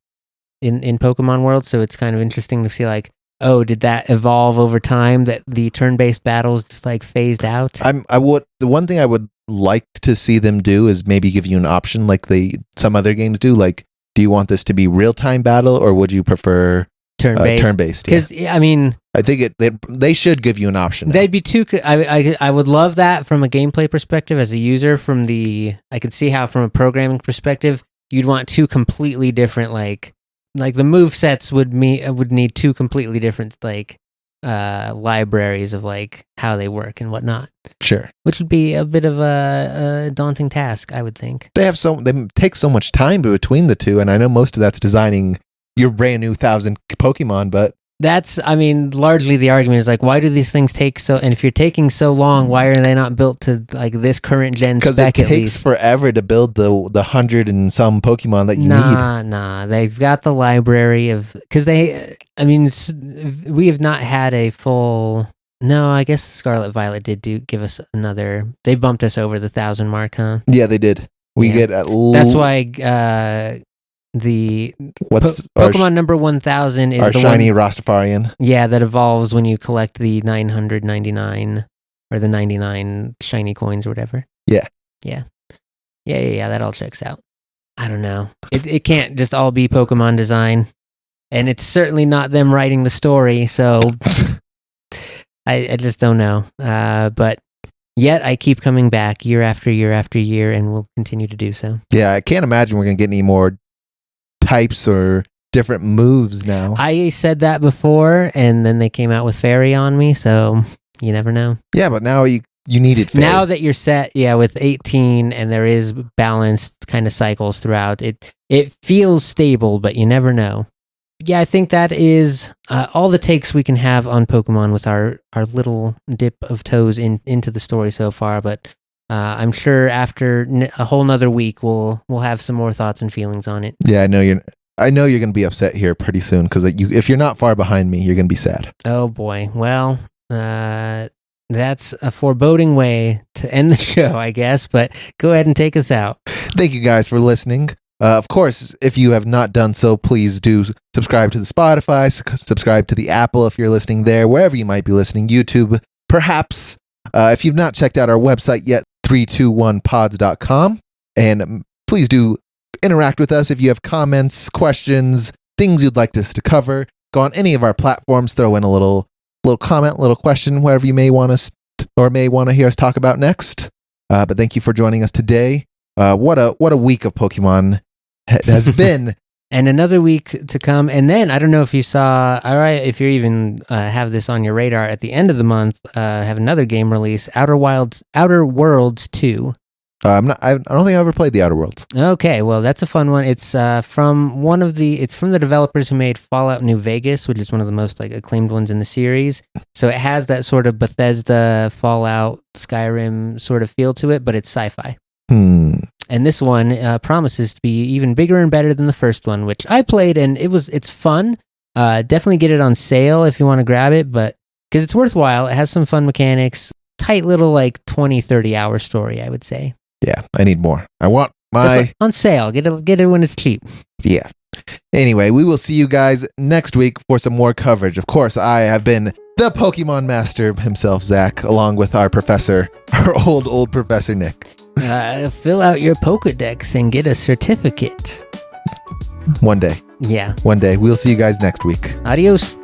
in Pokemon world, so it's kind of interesting to see like, oh, did that evolve over time, that the turn-based battles just like phased out? The one thing I would like to see them do is maybe give you an option like some other games do. Like, do you want this to be real-time battle, or would you prefer turn-based? Because I mean, I think they should give you an option. They'd be too. I would love that from a gameplay perspective as a user. I could see how from a programming perspective you'd want two completely different like the move sets would need two completely different like libraries of like how they work and whatnot. Sure. Which would be a bit of a daunting task, I would think. They take so much time between the two, and I know most of that's designing your brand new 1,000 Pokemon, but that's, I mean, largely the argument is like, why do these things take so, and if you're taking so long, why are they not built to like this current gen spec? Because it takes forever to build the 100 and some Pokemon that you need. Nah, they've got the library of, because we have not had a full, no, I guess Scarlet Violet did give us they bumped us over the 1,000 mark, huh? Yeah, they did. We get at that's why Pokemon number 1000 is our the shiny Rastafarian. Yeah, that evolves when you collect the 999 or the 99 shiny coins or whatever. Yeah. That all checks out. I don't know. It can't just all be Pokemon design. And it's certainly not them writing the story, so I just don't know. But yet I keep coming back year after year after year, and we'll continue to do so. Yeah, I can't imagine we're going to get any more types or different moves now. I said that before, and then they came out with Fairy on me, so you never know. Yeah, but now you needed Fairy. Now that you're set, with 18, and there is balanced kind of cycles throughout, it feels stable, but you never know. Yeah, I think that is all the takes we can have on Pokemon with our little dip of toes into the story so far, but I'm sure after a whole nother week, we'll have some more thoughts and feelings on it. Yeah, I know you're going to be upset here pretty soon, because if you're not far behind me, you're going to be sad. Oh boy. Well, that's a foreboding way to end the show, I guess, but go ahead and take us out. Thank you guys for listening. Of course, if you have not done so, please do subscribe to the Spotify, subscribe to the Apple if you're listening there, wherever you might be listening, YouTube, perhaps. If you've not checked out our website yet, 321pods.com, and please do interact with us if you have comments, questions, things you'd like us to cover. Go on any of our platforms, throw in a little comment, little question, whatever you may want us or may want to hear us talk about next. But thank you for joining us today. What a week of Pokemon has been. And another week to come. And then, I don't know if you saw, if you even have this on your radar, at the end of the month, have another game release, Outer Worlds 2. I don't think I ever played the Outer Worlds. Okay, well, that's a fun one. It's from the developers who made Fallout New Vegas, which is one of the most acclaimed ones in the series. So it has that sort of Bethesda, Fallout, Skyrim sort of feel to it, but it's sci-fi. And this one promises to be even bigger and better than the first one, which I played, and it's fun. Definitely get it on sale if you want to grab it, but because it's worthwhile. It has some fun mechanics, tight little 20-30 hour story, I would say. Yeah, I need more. I want my on sale. Get it when it's cheap. Yeah. Anyway, we will see you guys next week for some more coverage. Of course, I have been the Pokemon master himself, Zach, along with our professor, our old Professor Nick. Fill out your Pokedex and get a certificate. One day. Yeah. One day. We'll see you guys next week. Adios.